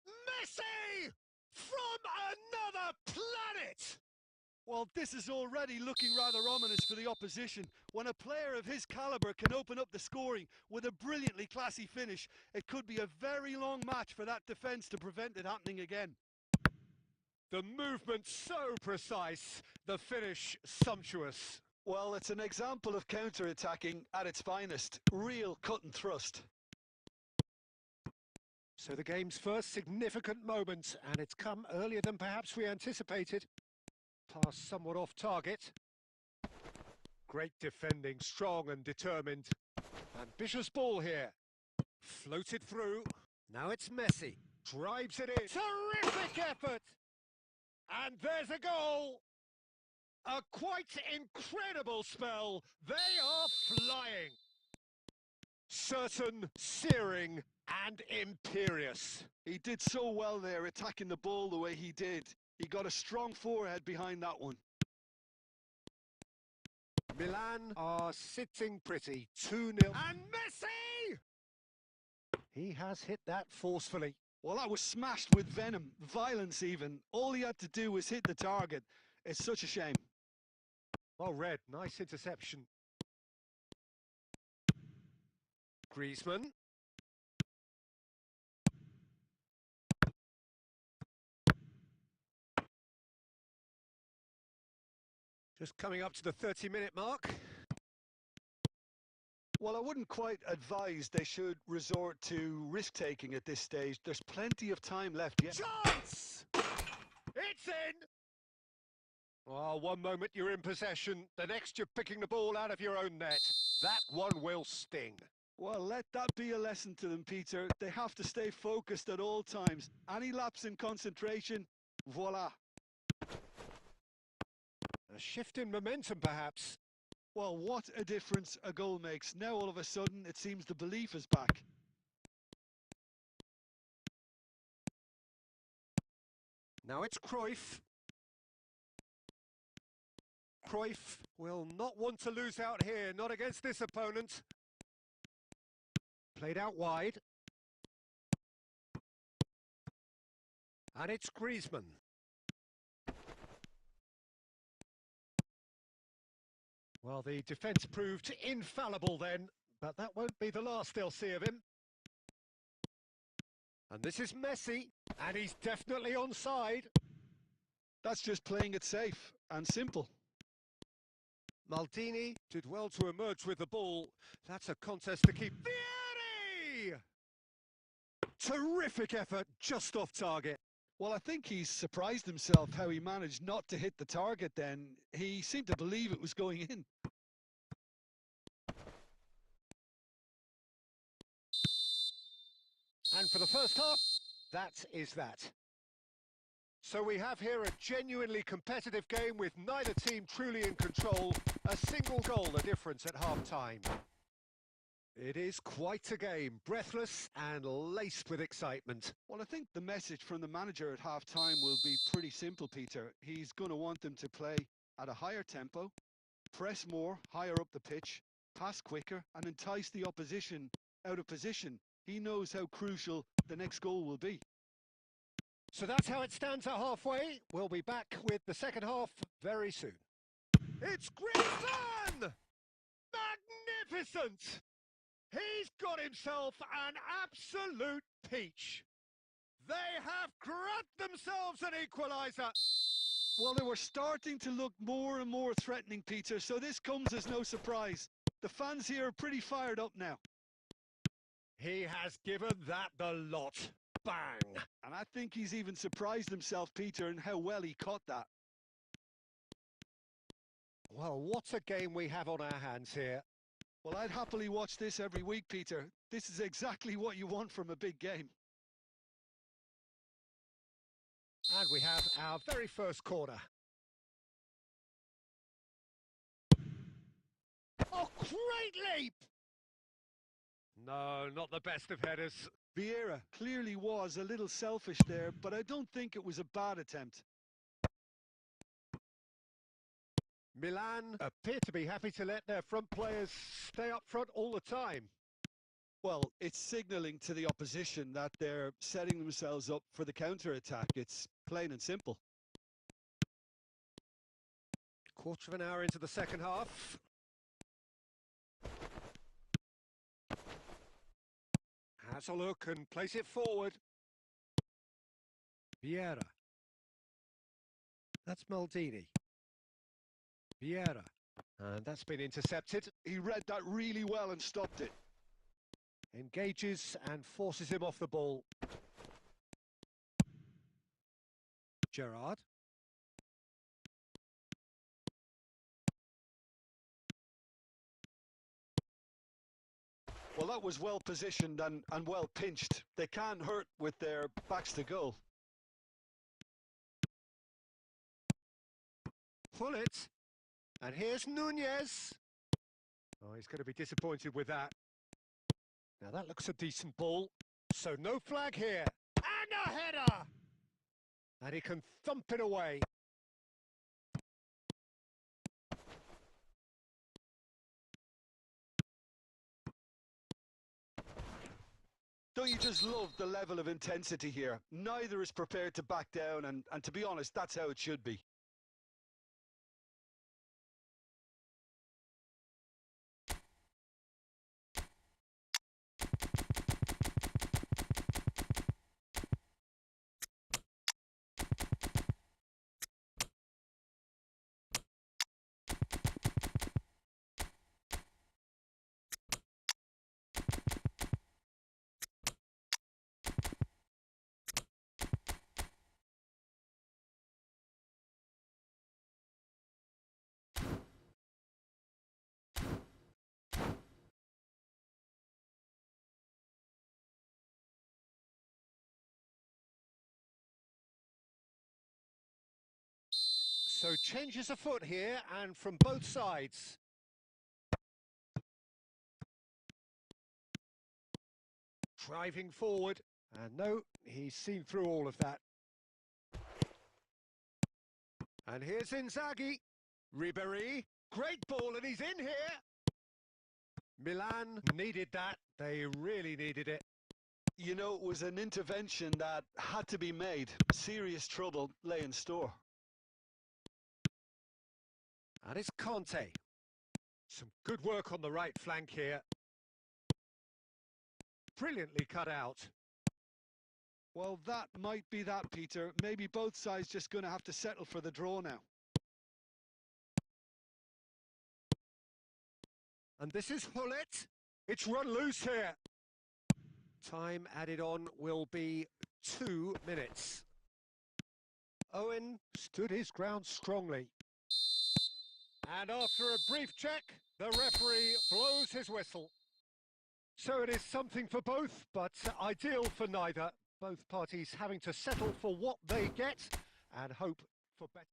Speaker 1: Messi! From another planet!
Speaker 2: Well, this is already looking rather ominous for the opposition. When a player of his calibre can open up the scoring with a brilliantly classy finish, it could be a very long match for that defence to prevent it happening again.
Speaker 1: The movement so precise, the finish sumptuous.
Speaker 2: Well, it's an example of counter-attacking at its finest. Real cut and thrust.
Speaker 1: So the game's first significant moment, and it's come earlier than perhaps we anticipated. Pass somewhat off target. Great defending, strong and determined. Ambitious ball here. Floated through. Now it's Messi. Drives it in. Terrific effort! And there's a goal! A quite incredible spell. They are flying. Certain, searing and imperious.
Speaker 2: He did so well there, attacking the ball the way he did. He got a strong forehead behind that one.
Speaker 1: Milan are sitting pretty, 2-0. And Messi! He has hit that forcefully.
Speaker 2: Well, that was smashed with venom, violence even. All he had to do was hit the target. It's such a shame.
Speaker 1: Well read, nice interception. Griezmann. Just coming up to the 30-minute mark.
Speaker 2: Well, I wouldn't quite advise they should resort to risk-taking at this stage. There's plenty of time left yet.
Speaker 1: Chance! It's in! Oh, one moment you're in possession, the next you're picking the ball out of your own net. That one will sting.
Speaker 2: Well, let that be a lesson to them, Peter. They have to stay focused at all times. Any lapse in concentration, voila.
Speaker 1: A shift in momentum, perhaps.
Speaker 2: Well, what a difference a goal makes. Now, all of a sudden, it seems the belief is back.
Speaker 1: Now it's Cruyff. Cruyff will not want to lose out here, not against this opponent. Played out wide. And it's Griezmann. Well, the defence proved infallible then, but that won't be the last they'll see of him. And this is Messi, and he's definitely onside.
Speaker 2: That's just playing it safe and simple.
Speaker 1: Maldini did well to emerge with the ball. That's a contest to keep. Vieri! Terrific effort, just off target.
Speaker 2: Well, I think he's surprised himself how he managed not to hit the target then. He seemed to believe it was going in.
Speaker 1: And for the first half, that is that. So we have here a genuinely competitive game with neither team truly in control. A single goal the difference at half-time. It is quite a game, breathless and laced with excitement.
Speaker 2: Well, I think the message from the manager at half-time will be pretty simple, Peter. He's going to want them to play at a higher tempo, press more, higher up the pitch, pass quicker and entice the opposition out of position. He knows how crucial the next goal will be.
Speaker 1: So that's how it stands at halfway. We'll be back with the second half very soon. It's Griezmann! Magnificent! He's got himself an absolute peach. They have grabbed themselves an equaliser.
Speaker 2: Well, they were starting to look more and more threatening, Peter, so this comes as no surprise. The fans here are pretty fired up now.
Speaker 1: He has given that the lot. Bang!
Speaker 2: And I think he's even surprised himself, Peter, in how well he caught that.
Speaker 1: Well, what a game we have on our hands here.
Speaker 2: Well, I'd happily watch this every week, Peter. This is exactly what you want from a big game.
Speaker 1: And we have our very first corner. Oh, great leap! No, not the best of headers.
Speaker 2: Vieira clearly was a little selfish there, but I don't think it was a bad attempt.
Speaker 1: Milan appear to be happy to let their front players stay up front all the time.
Speaker 2: Well, it's signalling to the opposition that they're setting themselves up for the counter-attack. It's plain and simple.
Speaker 1: Quarter of an hour into the second half. Has a look and plays it forward. Vieira. That's Maldini. Vieira. And that's been intercepted.
Speaker 2: He read that really well and stopped it.
Speaker 1: Engages and forces him off the ball. Gerrard.
Speaker 2: Well, that was well positioned and well pinched. They can't hurt with their backs to goal.
Speaker 1: Pull it. And here's Nunez. Oh, he's going to be disappointed with that. Now that looks a decent ball. So no flag here. And a header! And he can thump it away.
Speaker 2: Don't you just love the level of intensity here? Neither is prepared to back down, and to be honest, that's how it should be.
Speaker 1: So changes afoot here and from both sides. Driving forward. And no, he's seen through all of that. And here's Inzaghi. Ribéry. Great ball and he's in here. Milan needed that. They really needed it.
Speaker 2: You know, it was an intervention that had to be made. Serious trouble lay in store.
Speaker 1: And it's Conte. Some good work on the right flank here. Brilliantly cut out.
Speaker 2: Well, that might be that, Peter. Maybe both sides just going to have to settle for the draw now.
Speaker 1: And this is Hullet. It's run loose here. Time added on will be 2 minutes. Owen stood his ground strongly. And after a brief check, the referee blows his whistle. So it is something for both, but ideal for neither. Both parties having to settle for what they get and hope for better.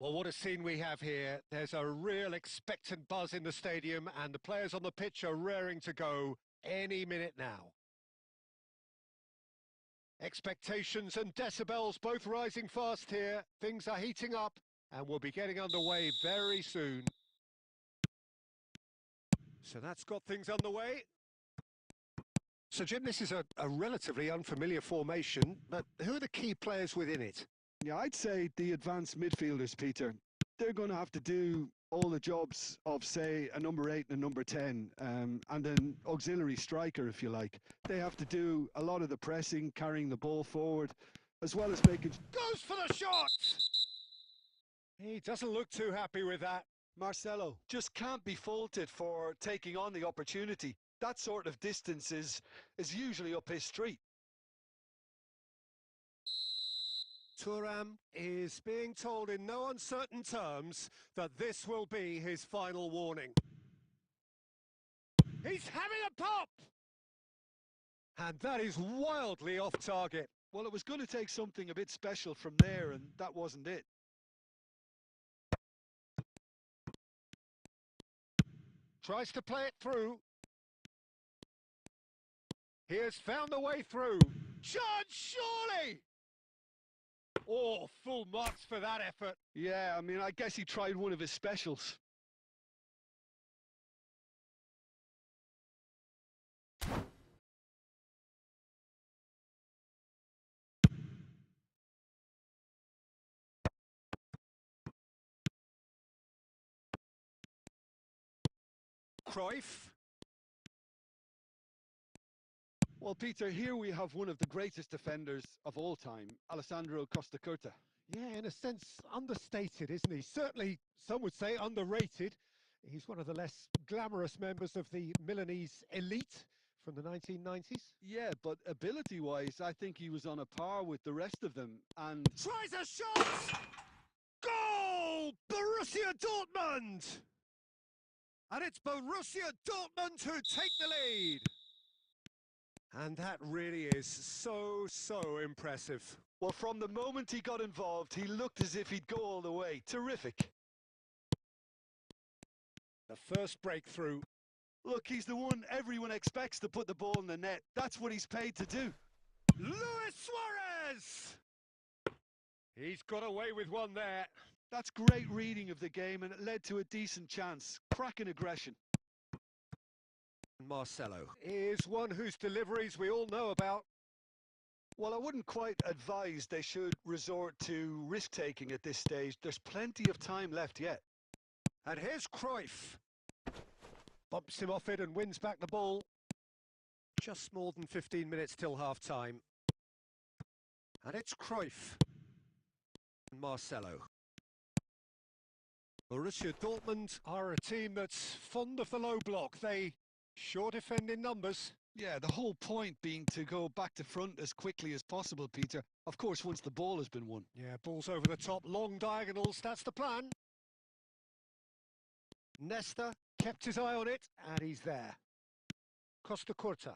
Speaker 1: Well, what a scene we have here. There's a real expectant buzz in the stadium, and the players on the pitch are raring to go any minute now. Expectations and decibels both rising fast here. Things are heating up, and we'll be getting underway very soon. So that's got things underway. So, Jim, this is a relatively unfamiliar formation, but who are the key players within it?
Speaker 2: Yeah, I'd say the advanced midfielders, Peter. They're going to have to do all the jobs of, say, a number 8 and a number 10, and an auxiliary striker, if you like. They have to do a lot of the pressing, carrying the ball forward, as well as making...
Speaker 1: Goes for the shot! He doesn't look too happy with that.
Speaker 2: Marcelo just can't be faulted for taking on the opportunity. That sort of distance is usually up his street.
Speaker 1: Thuram is being told in no uncertain terms that this will be his final warning. He's having a pop! And that is wildly off target.
Speaker 2: Well, it was going to take something a bit special from there, and that wasn't it.
Speaker 1: Tries to play it through. He has found a way through. Chance, surely! Oh, full marks for that effort.
Speaker 2: Yeah, I mean, I guess he tried one of his specials.
Speaker 1: Cruyff.
Speaker 2: Well, Peter, here we have one of the greatest defenders of all time, Alessandro Costa Curta.
Speaker 1: Yeah, in a sense, understated, isn't he? Certainly, some would say underrated. He's one of the less glamorous members of the Milanese elite from the 1990s.
Speaker 2: Yeah, but ability-wise, I think he was on a par with the rest of them, and...
Speaker 1: Tries a shot! Goal! Borussia Dortmund! And it's Borussia Dortmund who take the lead. And that really is so impressive.
Speaker 2: Well, from the moment he got involved, he looked as if he'd go all the way. Terrific.
Speaker 1: The first breakthrough.
Speaker 2: Look, he's the one everyone expects to put the ball in the net. That's what he's paid to do.
Speaker 1: Luis Suarez! He's got away with one there.
Speaker 2: That's great reading of the game, and it led to a decent chance. Cracking aggression.
Speaker 1: Marcelo is one whose deliveries we all know about.
Speaker 2: Well, I wouldn't quite advise they should resort to risk-taking at this stage. There's plenty of time left yet.
Speaker 1: And here's Cruyff. Bumps him off it and wins back the ball. Just more than 15 minutes till half-time. And it's Cruyff. And Marcelo. Borussia Dortmund are a team that's fond of the low block. They sure defend in numbers.
Speaker 2: Yeah, the whole point being to go back to front as quickly as possible, Peter. Of course, once the ball has been won.
Speaker 1: Yeah, ball's over the top, long diagonals, that's the plan. Nesta kept his eye on it, and he's there. Costa Curta.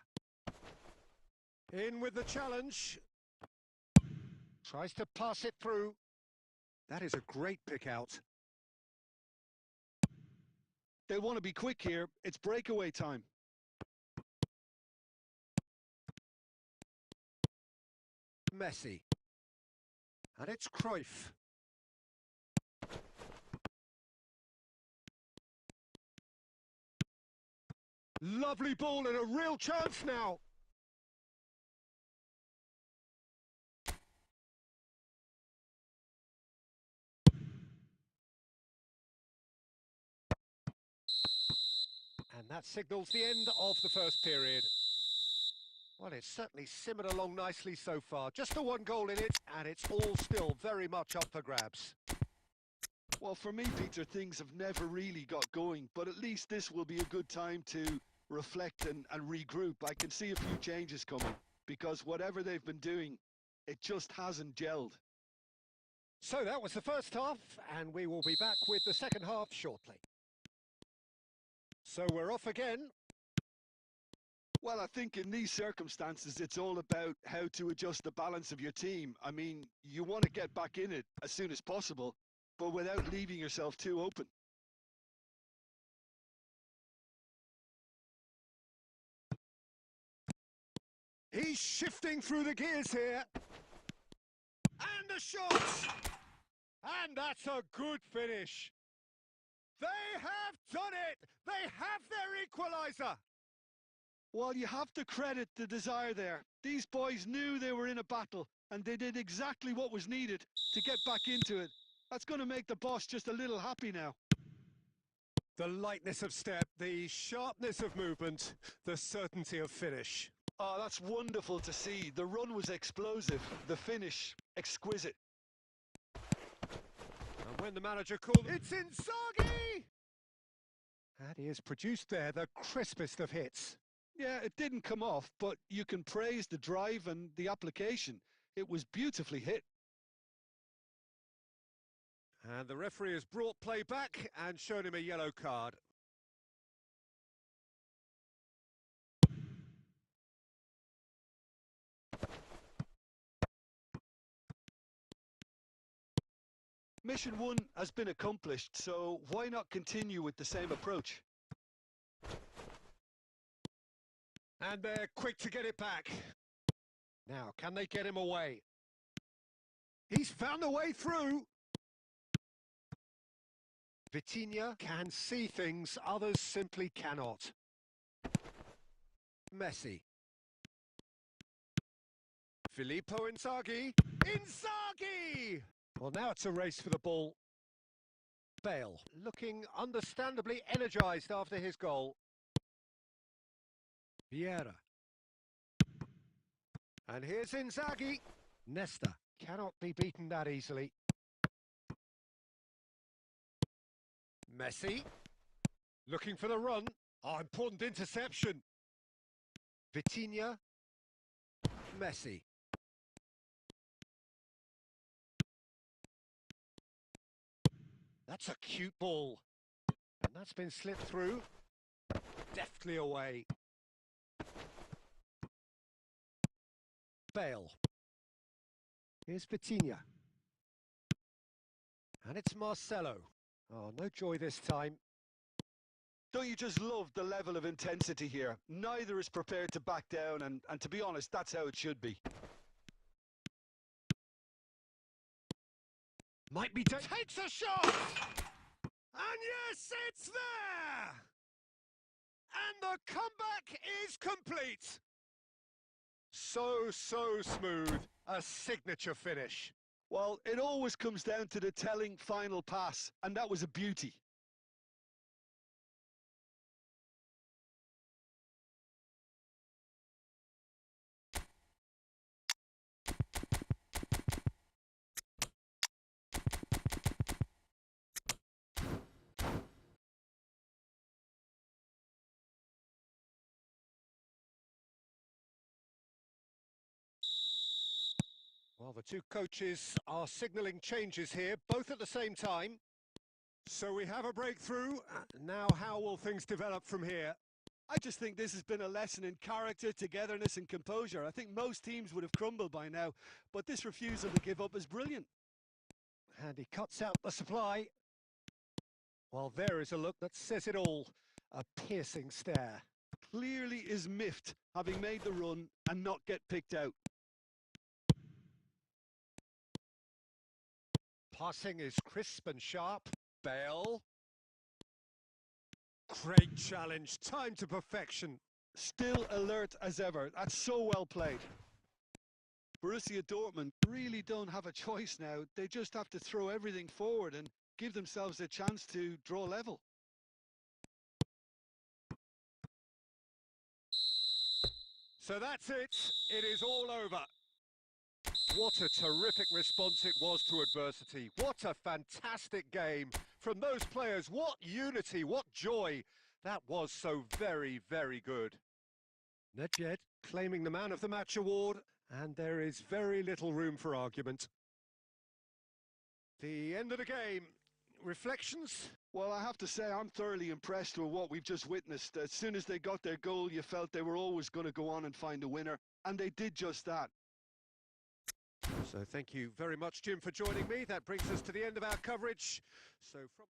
Speaker 1: In with the challenge. Tries to pass it through. That is a great pick out.
Speaker 2: They want to be quick here. It's breakaway time.
Speaker 1: Messi. And it's Cruyff. Lovely ball and a real chance now. And that signals the end of the first period. Well, it's certainly simmered along nicely so far. Just the one goal in it, and it's all still very much up for grabs.
Speaker 2: Well, for me, Peter, things have never really got going, but at least this will be a good time to reflect and regroup. I can see a few changes coming, because whatever they've been doing, it just hasn't gelled.
Speaker 1: So that was the first half, and we will be back with the second half shortly. So we're off again.
Speaker 2: Well, I think in these circumstances, it's all about how to adjust the balance of your team. I mean, you want to get back in it as soon as possible, but without leaving yourself too open.
Speaker 1: He's shifting through the gears here. And the shot! And that's a good finish. They have done it! They have their equaliser!
Speaker 2: Well, you have to credit the desire there. These boys knew they were in a battle, and they did exactly what was needed to get back into it. That's going to make the boss just a little happy now.
Speaker 1: The lightness of step, the sharpness of movement, the certainty of finish.
Speaker 2: Oh, that's wonderful to see. The run was explosive, the finish exquisite.
Speaker 1: And when the manager called, it's Inzaghi! And he has produced there the crispest of hits.
Speaker 2: Yeah, it didn't come off, but you can praise the drive and the application. It was beautifully hit.
Speaker 1: And the referee has brought play back and shown him a yellow card.
Speaker 2: Mission 1 has been accomplished, so why not continue with the same approach?
Speaker 1: And they're quick to get it back. Now, can they get him away? He's found a way through. Vitinha can see things others simply cannot. Messi. Filippo Inzaghi. Inzaghi! Well, now it's a race for the ball. Bale, looking understandably energised after his goal. Vieira. And here's Inzaghi. Nesta cannot be beaten that easily. Messi. Looking for the run. Oh, important interception. Vitinha. Messi. That's a cute ball. And that's been slipped through. Deftly away. Bale. Here's Vitinha. And it's Marcelo. Oh, no joy this time.
Speaker 2: Don't you just love the level of intensity here? Neither is prepared to back down, and to be honest, that's how it should be.
Speaker 1: Might be takes a shot! And yes, it's there! And the comeback is complete. So smooth. A signature finish.
Speaker 2: Well, it always comes down to the telling final pass, and that was a beauty.
Speaker 1: Well, the two coaches are signalling changes here, both at the same time. So we have a breakthrough. Now how will things develop from here?
Speaker 2: I just think this has been a lesson in character, togetherness and composure. I think most teams would have crumbled by now, but this refusal to give up is brilliant.
Speaker 1: And he cuts out the supply. Well, there is a look that says it all. A piercing stare.
Speaker 2: Clearly is miffed, having made the run and not get picked out.
Speaker 1: Passing is crisp and sharp. Bale. Great challenge, time to perfection.
Speaker 2: Still alert as ever. That's so well played. Borussia Dortmund really don't have a choice now. They just have to throw everything forward and give themselves a chance to draw level.
Speaker 1: So that's it. It is all over. What a terrific response it was to adversity. What a fantastic game from those players. What unity, what joy. That was so very good. Nedved claiming the Man of the Match award, and there is very little room for argument. The end of the game. Reflections?
Speaker 2: Well, I have to say I'm thoroughly impressed with what we've just witnessed. As soon as they got their goal, you felt they were always going to go on and find a winner, and they did just that.
Speaker 1: So thank you very much, Jim, for joining me. That brings us to the end of our coverage. So from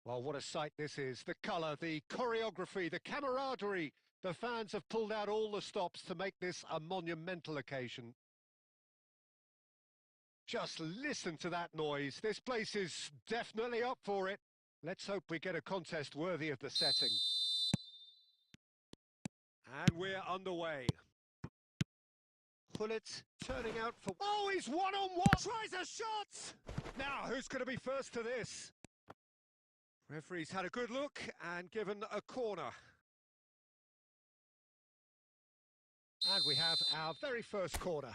Speaker 1: Well, what a sight this is. The colour, the choreography, the camaraderie. The fans have pulled out all the stops to make this a monumental occasion. Just listen to that noise. This place is definitely up for it. Let's hope we get a contest worthy of the setting. And we're underway. Pullet turning out for... Oh, he's one-on-one! Tries a shot! Now, who's going to be first to this? Referee's had a good look and given a corner. And we have our very first corner.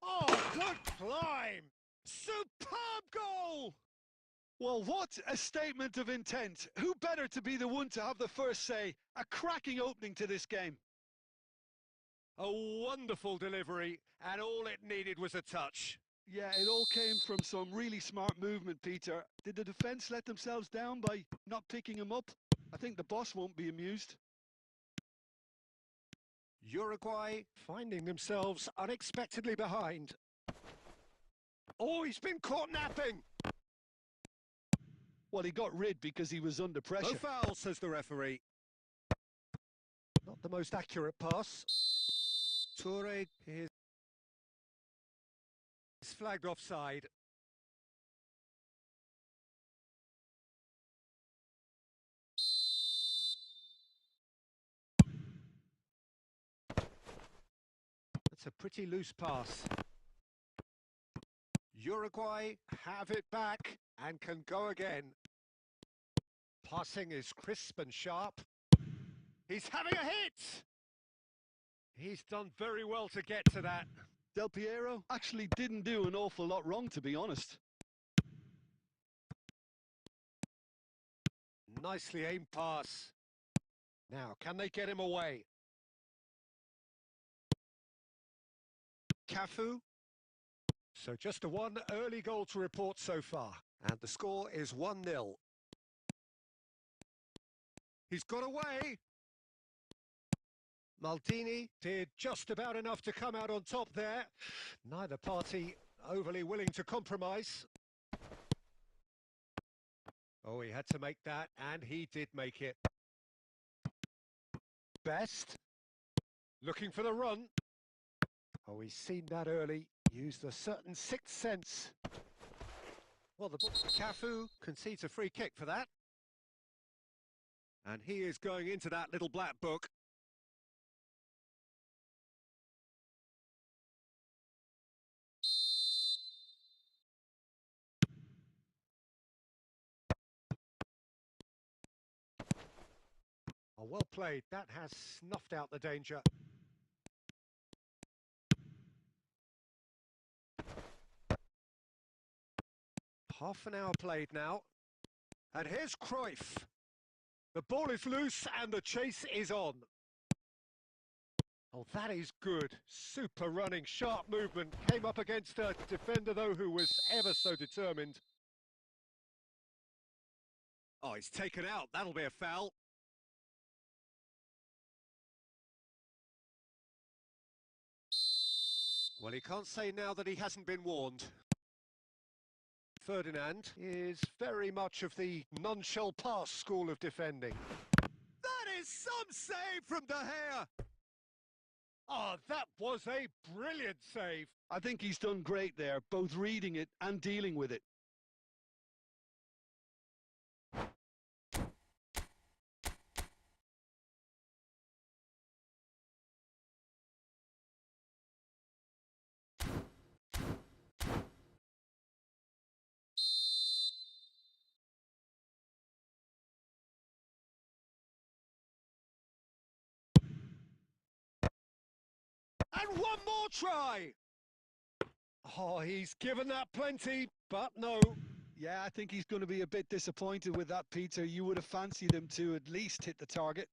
Speaker 1: Oh, good climb! Superb goal!
Speaker 2: Well, what a statement of intent. Who better to be the one to have the first say? A cracking opening to this game.
Speaker 1: A wonderful delivery, and all it needed was a touch.
Speaker 2: Yeah, it all came from some really smart movement, Peter. Did the defence let themselves down by not picking him up? I think the boss won't be amused.
Speaker 1: Uruguay finding themselves unexpectedly behind. Oh, he's been caught napping!
Speaker 2: Well, he got rid because he was under pressure.
Speaker 1: No foul, says the referee. Not the most accurate pass. Toure is flagged offside. That's a pretty loose pass. Uruguay have it back and can go again. Passing is crisp and sharp. He's having a hit! He's done very well to get to that.
Speaker 2: Del Piero actually didn't do an awful lot wrong, to be honest.
Speaker 1: Nicely aimed pass. Now, can they get him away? Cafu. So just a one early goal to report so far. And the score is 1-0. He's got away. Maldini did just about enough to come out on top there. Neither party overly willing to compromise. Oh, he had to make that, and he did make it. Best. Looking for the run. Oh, he's seen that early. Used a certain sixth sense. Well, the Cafu concedes a free kick for that. And he is going into that little black book. Oh, well played. That has snuffed out the danger. Half an hour played now. And here's Cruyff. The ball is loose and the chase is on. Oh, that is good. Super running, sharp movement. Came up against a defender, though, who was ever so determined. Oh, he's taken out. That'll be a foul. Well, he can't say now that he hasn't been warned. Ferdinand is very much of the none-shall-pass school of defending. That is some save from De Gea! Oh, that was a brilliant save.
Speaker 2: I think he's done great there, both reading it and dealing with it.
Speaker 1: And one more try! Oh, he's given that plenty, but no.
Speaker 2: Yeah, I think he's going to be a bit disappointed with that, Peter. You would have fancied him to at least hit the target.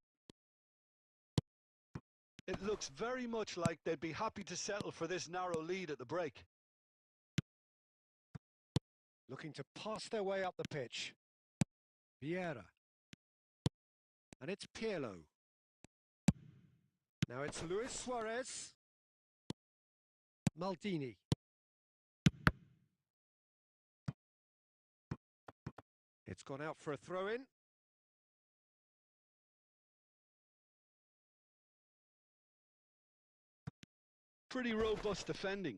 Speaker 2: It looks very much like they'd be happy to settle for this narrow lead at the break.
Speaker 1: Looking to pass their way up the pitch. Vieira. And it's Pirlo. Now it's Luis Suarez. Maldini. It's gone out for a throw-in.
Speaker 2: Pretty robust defending.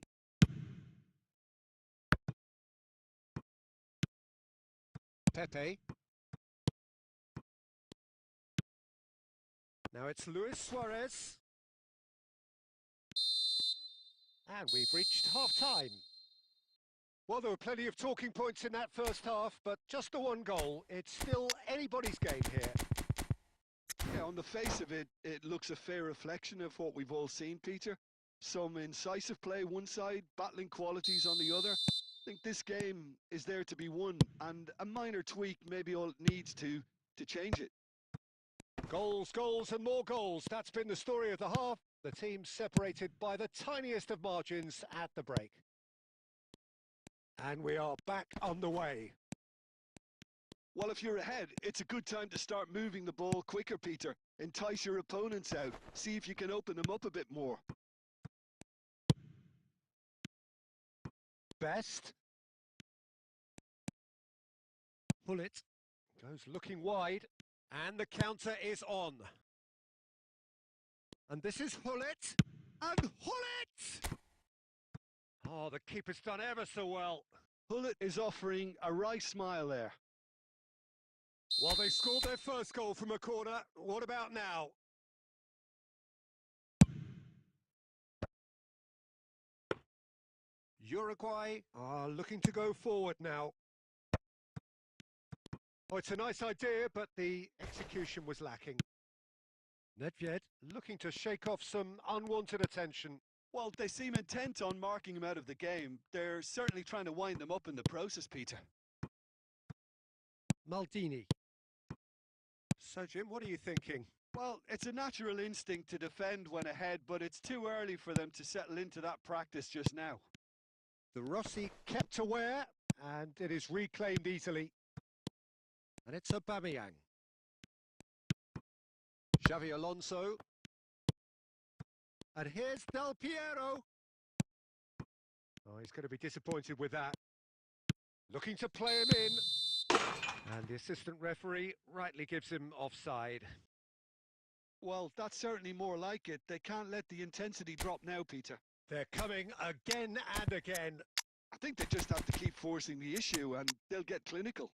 Speaker 1: Pepe. Now it's Luis Suarez. And we've reached half-time. Well, there were plenty of talking points in that first half, but just the one goal. It's still anybody's game here.
Speaker 2: Yeah, on the face of it, it looks a fair reflection of what we've all seen, Peter. Some incisive play one side, battling qualities on the other. I think this game is there to be won, and a minor tweak maybe all it needs to change it.
Speaker 1: Goals, goals and more goals. That's been the story of the half. The teams separated by the tiniest of margins at the break. And we are back underway.
Speaker 2: Well, if you're ahead, it's a good time to start moving the ball quicker, Peter. Entice your opponents out. See if you can open them up a bit more.
Speaker 1: Best. Bullet goes looking wide. And the counter is on. And this is Hullet. And Hullet! Oh, the keeper's done ever so well.
Speaker 2: Hullet is offering a wry smile there.
Speaker 1: Well, they scored their first goal from a corner. What about now? Uruguay are looking to go forward now. Oh, it's a nice idea, but the execution was lacking. Nedved looking to shake off some unwanted attention.
Speaker 2: Well, they seem intent on marking him out of the game. They're certainly trying to wind them up in the process, Peter.
Speaker 1: Maldini. So, Jim, what are you thinking?
Speaker 2: Well, it's a natural instinct to defend when ahead, but it's too early for them to settle into that practice just now.
Speaker 1: The Rossi kept aware, and it is reclaimed easily. And it's Aubameyang. Xavi Alonso. And here's Del Piero. Oh, he's going to be disappointed with that. Looking to play him in. And the assistant referee rightly gives him offside.
Speaker 2: Well, that's certainly more like it. They can't let the intensity drop now, Peter.
Speaker 1: They're coming again and again.
Speaker 2: I think they just have to keep forcing the issue and they'll get clinical.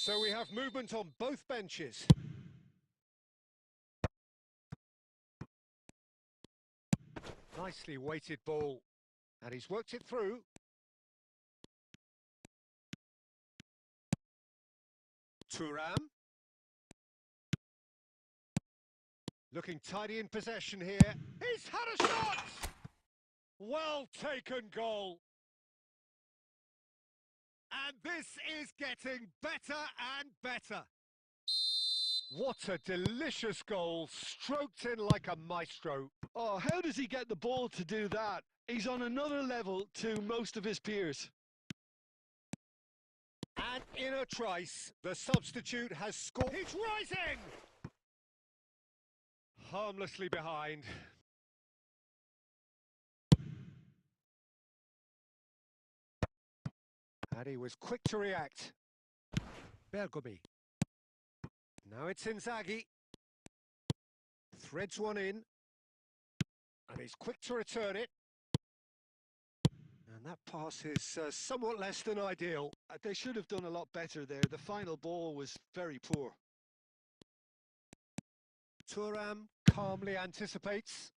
Speaker 1: So we have movement on both benches. Nicely weighted ball. And he's worked it through. Thuram. Looking tidy in possession here. He's had a shot! Well taken goal. And this is getting better and better. What a delicious goal, stroked in like a maestro.
Speaker 2: Oh, how does he get the ball to do that? He's on another level to most of his peers.
Speaker 1: And in a trice, the substitute has scored. He's rising! Harmlessly behind. And he was quick to react. Bergomi. Now it's Inzaghi. Threads one in. And he's quick to return it. And that pass is somewhat less than ideal.
Speaker 2: They should have done a lot better there. The final ball was very poor.
Speaker 1: Thuram calmly anticipates.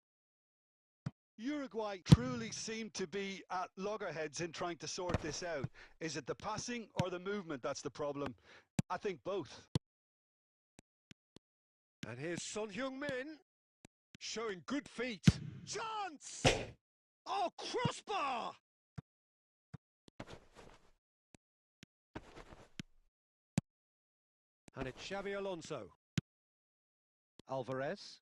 Speaker 2: Uruguay truly seem to be at loggerheads in trying to sort this out. Is it the passing or the movement that's the problem? I think both.
Speaker 1: And here's Son Heung-min, showing good feet. Chance! Oh, crossbar! And it's Xavi Alonso. Alvarez.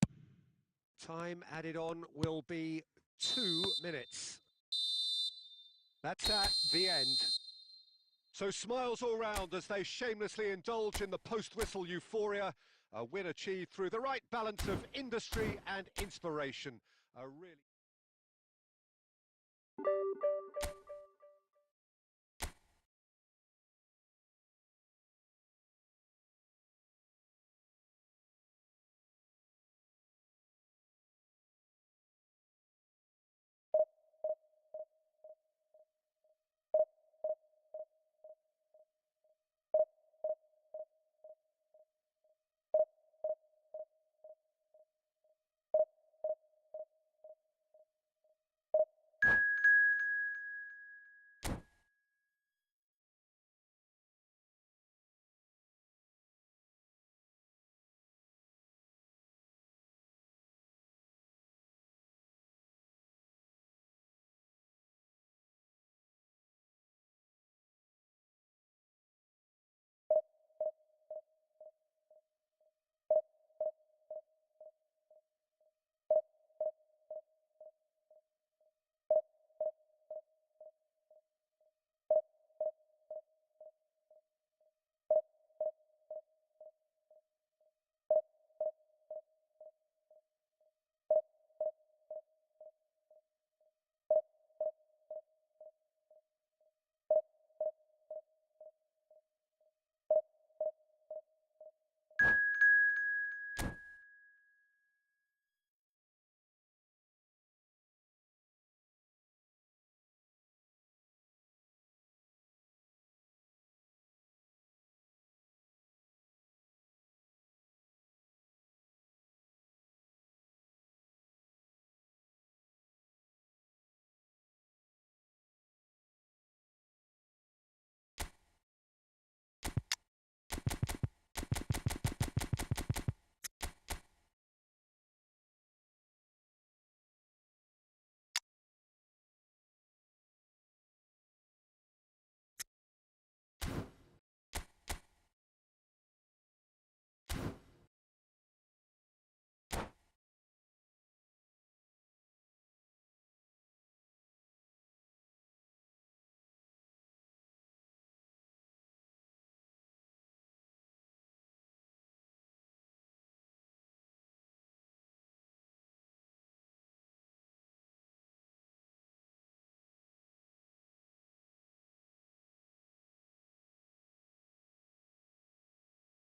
Speaker 1: Time added on will be 2 minutes. That's at the end. So smiles all round as they shamelessly indulge in the post-whistle euphoria. A win achieved through the right balance of industry and inspiration. A really...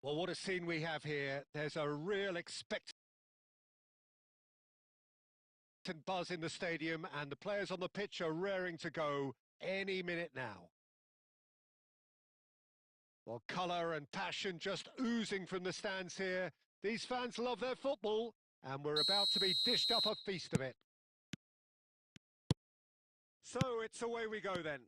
Speaker 1: Well, what a scene we have here. There's a real expectant buzz in the stadium, and the players on the pitch are raring to go any minute now. Well, colour and passion just oozing from the stands here. These fans love their football, and we're about to be dished up a feast of it. So it's away we go then.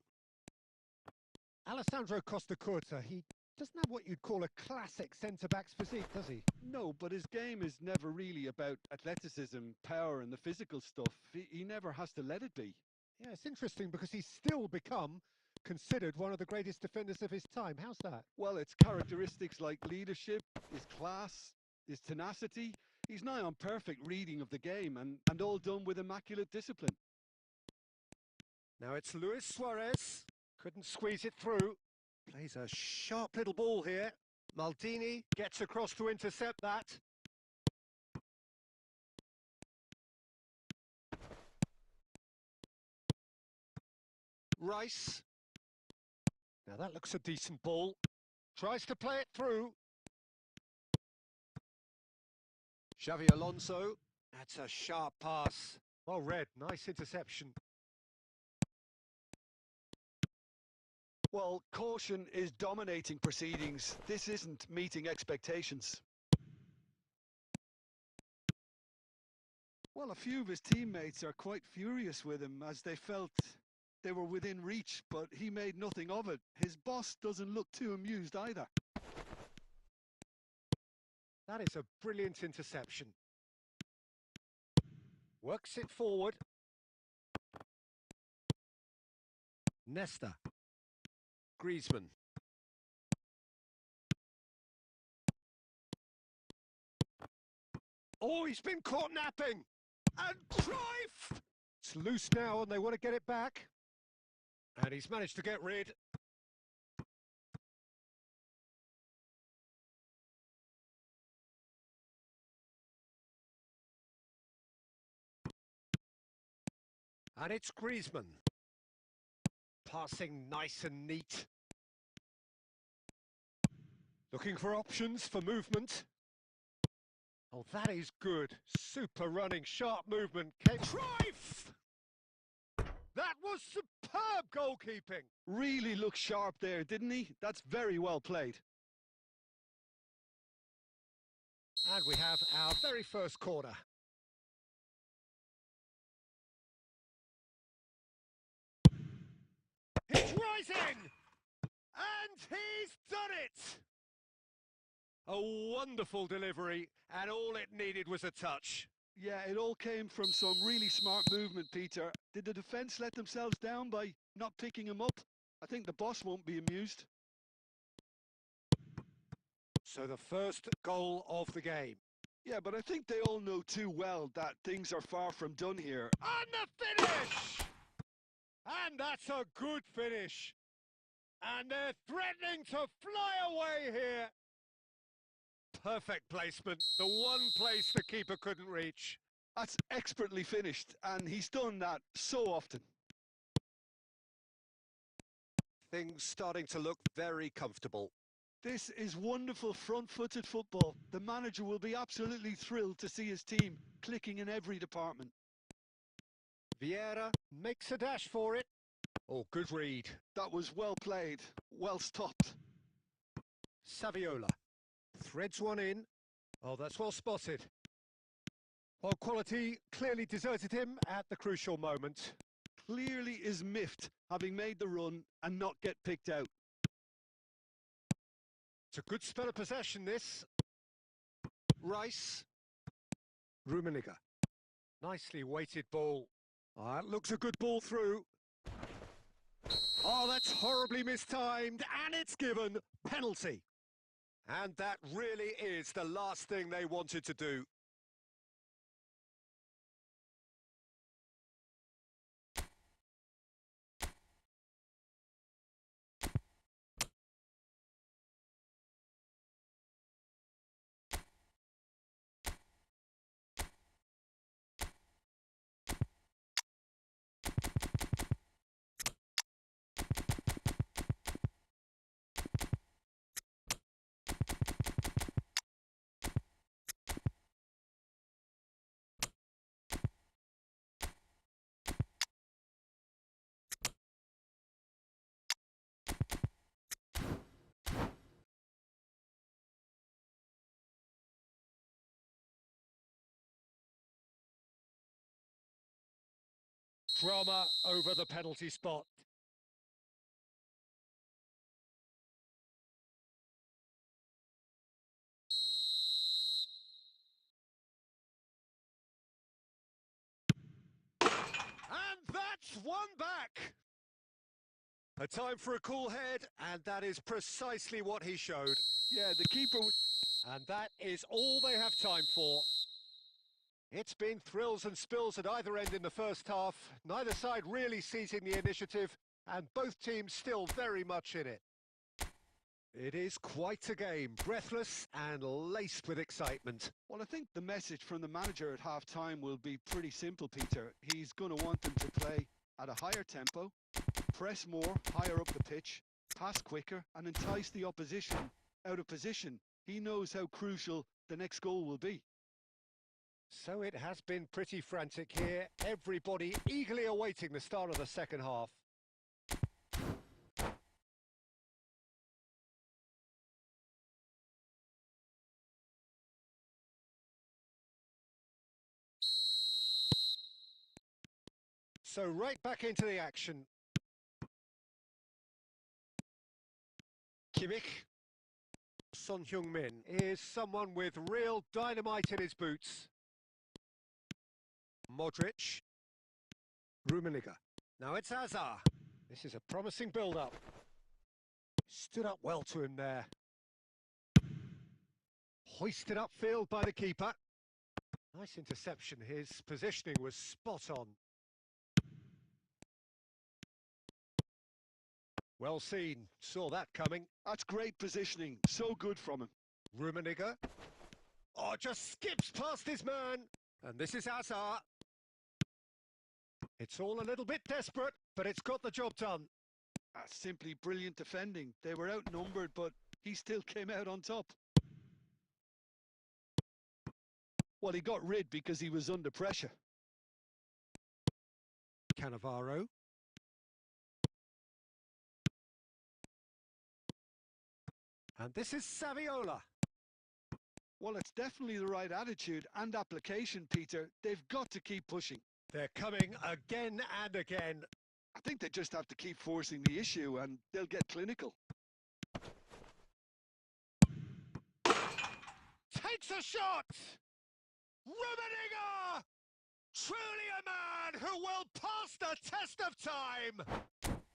Speaker 1: Alessandro Costa Curta, he doesn't have what you'd call a classic centre-back's physique, does he?
Speaker 2: No, but his game is never really about athleticism, power and the physical stuff. He never has to let it be.
Speaker 1: Yeah, it's interesting because he's still become considered one of the greatest defenders of his time. How's that?
Speaker 2: Well, it's characteristics like leadership, his class, his tenacity. He's nigh on perfect reading of the game and all done with immaculate discipline.
Speaker 1: Now it's Luis Suarez. Couldn't squeeze it through. Plays a sharp little ball here. Maldini gets across to intercept that. Rice. Now that looks a decent ball. Tries to play it through. Xavi Alonso. That's a sharp pass. Well read. Nice interception.
Speaker 2: Well, caution is dominating proceedings. This isn't meeting expectations. Well, a few of his teammates are quite furious with him as they felt they were within reach, but he made nothing of it. His boss doesn't look too amused either.
Speaker 1: That is a brilliant interception. Works it forward. Nesta. Griezmann. Oh, he's been caught napping. And Cruyff! It's loose now and they want to get it back. And he's managed to get rid. And it's Griezmann. Passing nice and neat. Looking for options for movement. Oh, that is good. Super running, sharp movement. Cruyff! That was superb goalkeeping.
Speaker 2: Really looked sharp there, didn't he? That's very well played.
Speaker 1: And we have our very first corner. He's rising! And he's done it! A wonderful delivery, and all it needed was a touch.
Speaker 2: Yeah, it all came from some really smart movement, Peter. Did the defence let themselves down by not picking him up? I think the boss won't be amused.
Speaker 1: So the first goal of the game.
Speaker 2: Yeah, but I think they all know too well that things are far from done here.
Speaker 1: And the finish! And that's a good finish. And they're threatening to fly away here. Perfect placement, the one place the keeper couldn't reach.
Speaker 2: That's expertly finished, and he's done that so often.
Speaker 1: Things starting to look very comfortable.
Speaker 2: This is wonderful front-footed football. The manager will be absolutely thrilled to see his team clicking in every department.
Speaker 1: Vieira makes a dash for it. Oh, good read.
Speaker 2: That was well played, well stopped.
Speaker 1: Saviola threads one in. Oh, that's well spotted. Well, quality clearly deserted him at the crucial moment.
Speaker 2: Clearly is miffed, having made the run and not get picked out.
Speaker 1: It's a good spell of possession, this. Rice. Rummenigge. Nicely weighted ball. Oh, that looks a good ball through. Oh, that's horribly mistimed, and it's given penalty. And that really is the last thing they wanted to do. Drama over the penalty spot. And that's one back. A time for a cool head, and that is precisely what he showed.
Speaker 2: Yeah, the keeper...
Speaker 1: And that is all they have time for. It's been thrills and spills at either end in the first half. Neither side really seizing the initiative, and both teams still very much in it. It is quite a game, breathless and laced with excitement.
Speaker 2: Well, I think the message from the manager at half-time will be pretty simple, Peter. He's going to want them to play at a higher tempo, press more, higher up the pitch, pass quicker, and entice the opposition out of position. He knows how crucial the next goal will be.
Speaker 1: So it has been pretty frantic here. Everybody eagerly awaiting the start of the second half. So right back into the action. Kimmich. Son Heung-min is someone with real dynamite in his boots. Modric. Rummenigge. Now it's Hazard. This is a promising build-up. Stood up well to him there. Hoisted upfield by the keeper. Nice interception. His positioning was spot on. Well seen. Saw that coming.
Speaker 2: That's great positioning. So good from him.
Speaker 1: Rummenigge. Oh, just skips past his man. And this is Hazard. It's all a little bit desperate, but it's got the job done.
Speaker 2: That's simply brilliant defending. They were outnumbered, but he still came out on top. Well, he got rid because he was under pressure.
Speaker 1: Cannavaro. And this is Saviola.
Speaker 2: Well, it's definitely the right attitude and application, Peter. They've got to keep pushing.
Speaker 1: They're coming again and again.
Speaker 2: I think they just have to keep forcing the issue and they'll get clinical.
Speaker 1: Takes a shot! Rummenigge! Truly a man who will pass the test of time!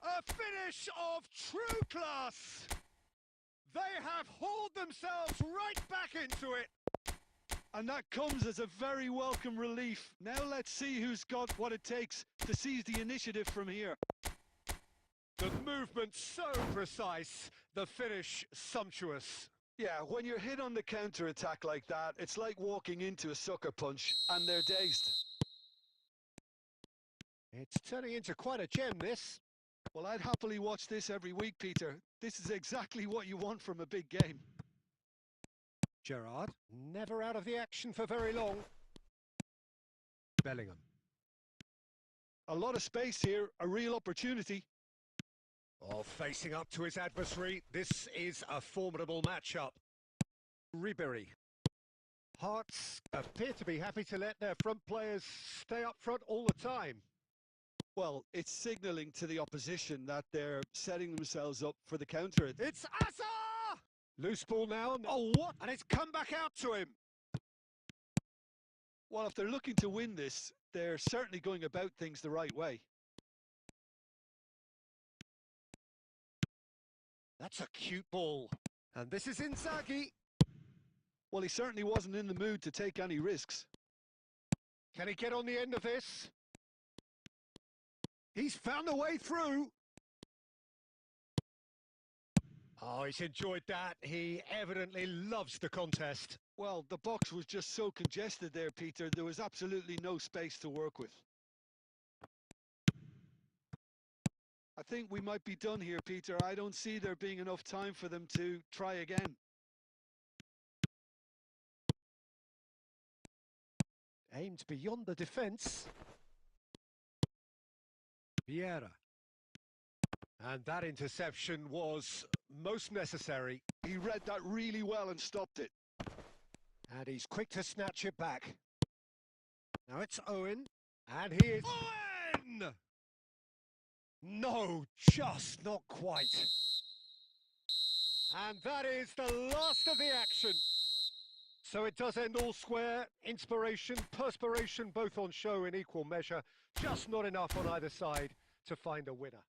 Speaker 1: A finish of true class! They have hauled themselves right back into it!
Speaker 2: And that comes as a very welcome relief. Now let's see who's got what it takes to seize the initiative from here.
Speaker 1: The movement so precise, the finish sumptuous.
Speaker 2: Yeah, when you're hit on the counter-attack like that, it's like walking into a sucker punch, and they're dazed.
Speaker 1: It's turning into quite a gem, this.
Speaker 2: Well, I'd happily watch this every week, Peter. This is exactly what you want from a big game.
Speaker 1: Gerrard, never out of the action for very long. Bellingham.
Speaker 2: A lot of space here, a real opportunity.
Speaker 1: Oh, facing up to his adversary, this is a formidable matchup. Ribery. Hearts appear to be happy to let their front players stay up front all the time.
Speaker 2: Well, it's signalling to the opposition that they're setting themselves up for the counter.
Speaker 1: It's Hazard! Loose ball now. Oh, what? And it's come back out to him.
Speaker 2: Well, if they're looking to win this, they're certainly going about things the right way.
Speaker 1: That's a cute ball. And this is Inzaghi.
Speaker 2: Well, he certainly wasn't in the mood to take any risks.
Speaker 1: Can he get on the end of this? He's found a way through. Oh, he's enjoyed that. He evidently loves the contest.
Speaker 2: Well, the box was just so congested there, Peter. There was absolutely no space to work with. I think we might be done here, Peter. I don't see there being enough time for them to try again.
Speaker 1: Aimed beyond the defence. Vieira. And that interception was most necessary.
Speaker 2: He read that really well and stopped it.
Speaker 1: And he's quick to snatch it back. Now it's Owen. And he is... Owen! No, just not quite. And that is the last of the action. So it does end all square. Inspiration, perspiration, both on show in equal measure. Just not enough on either side to find a winner.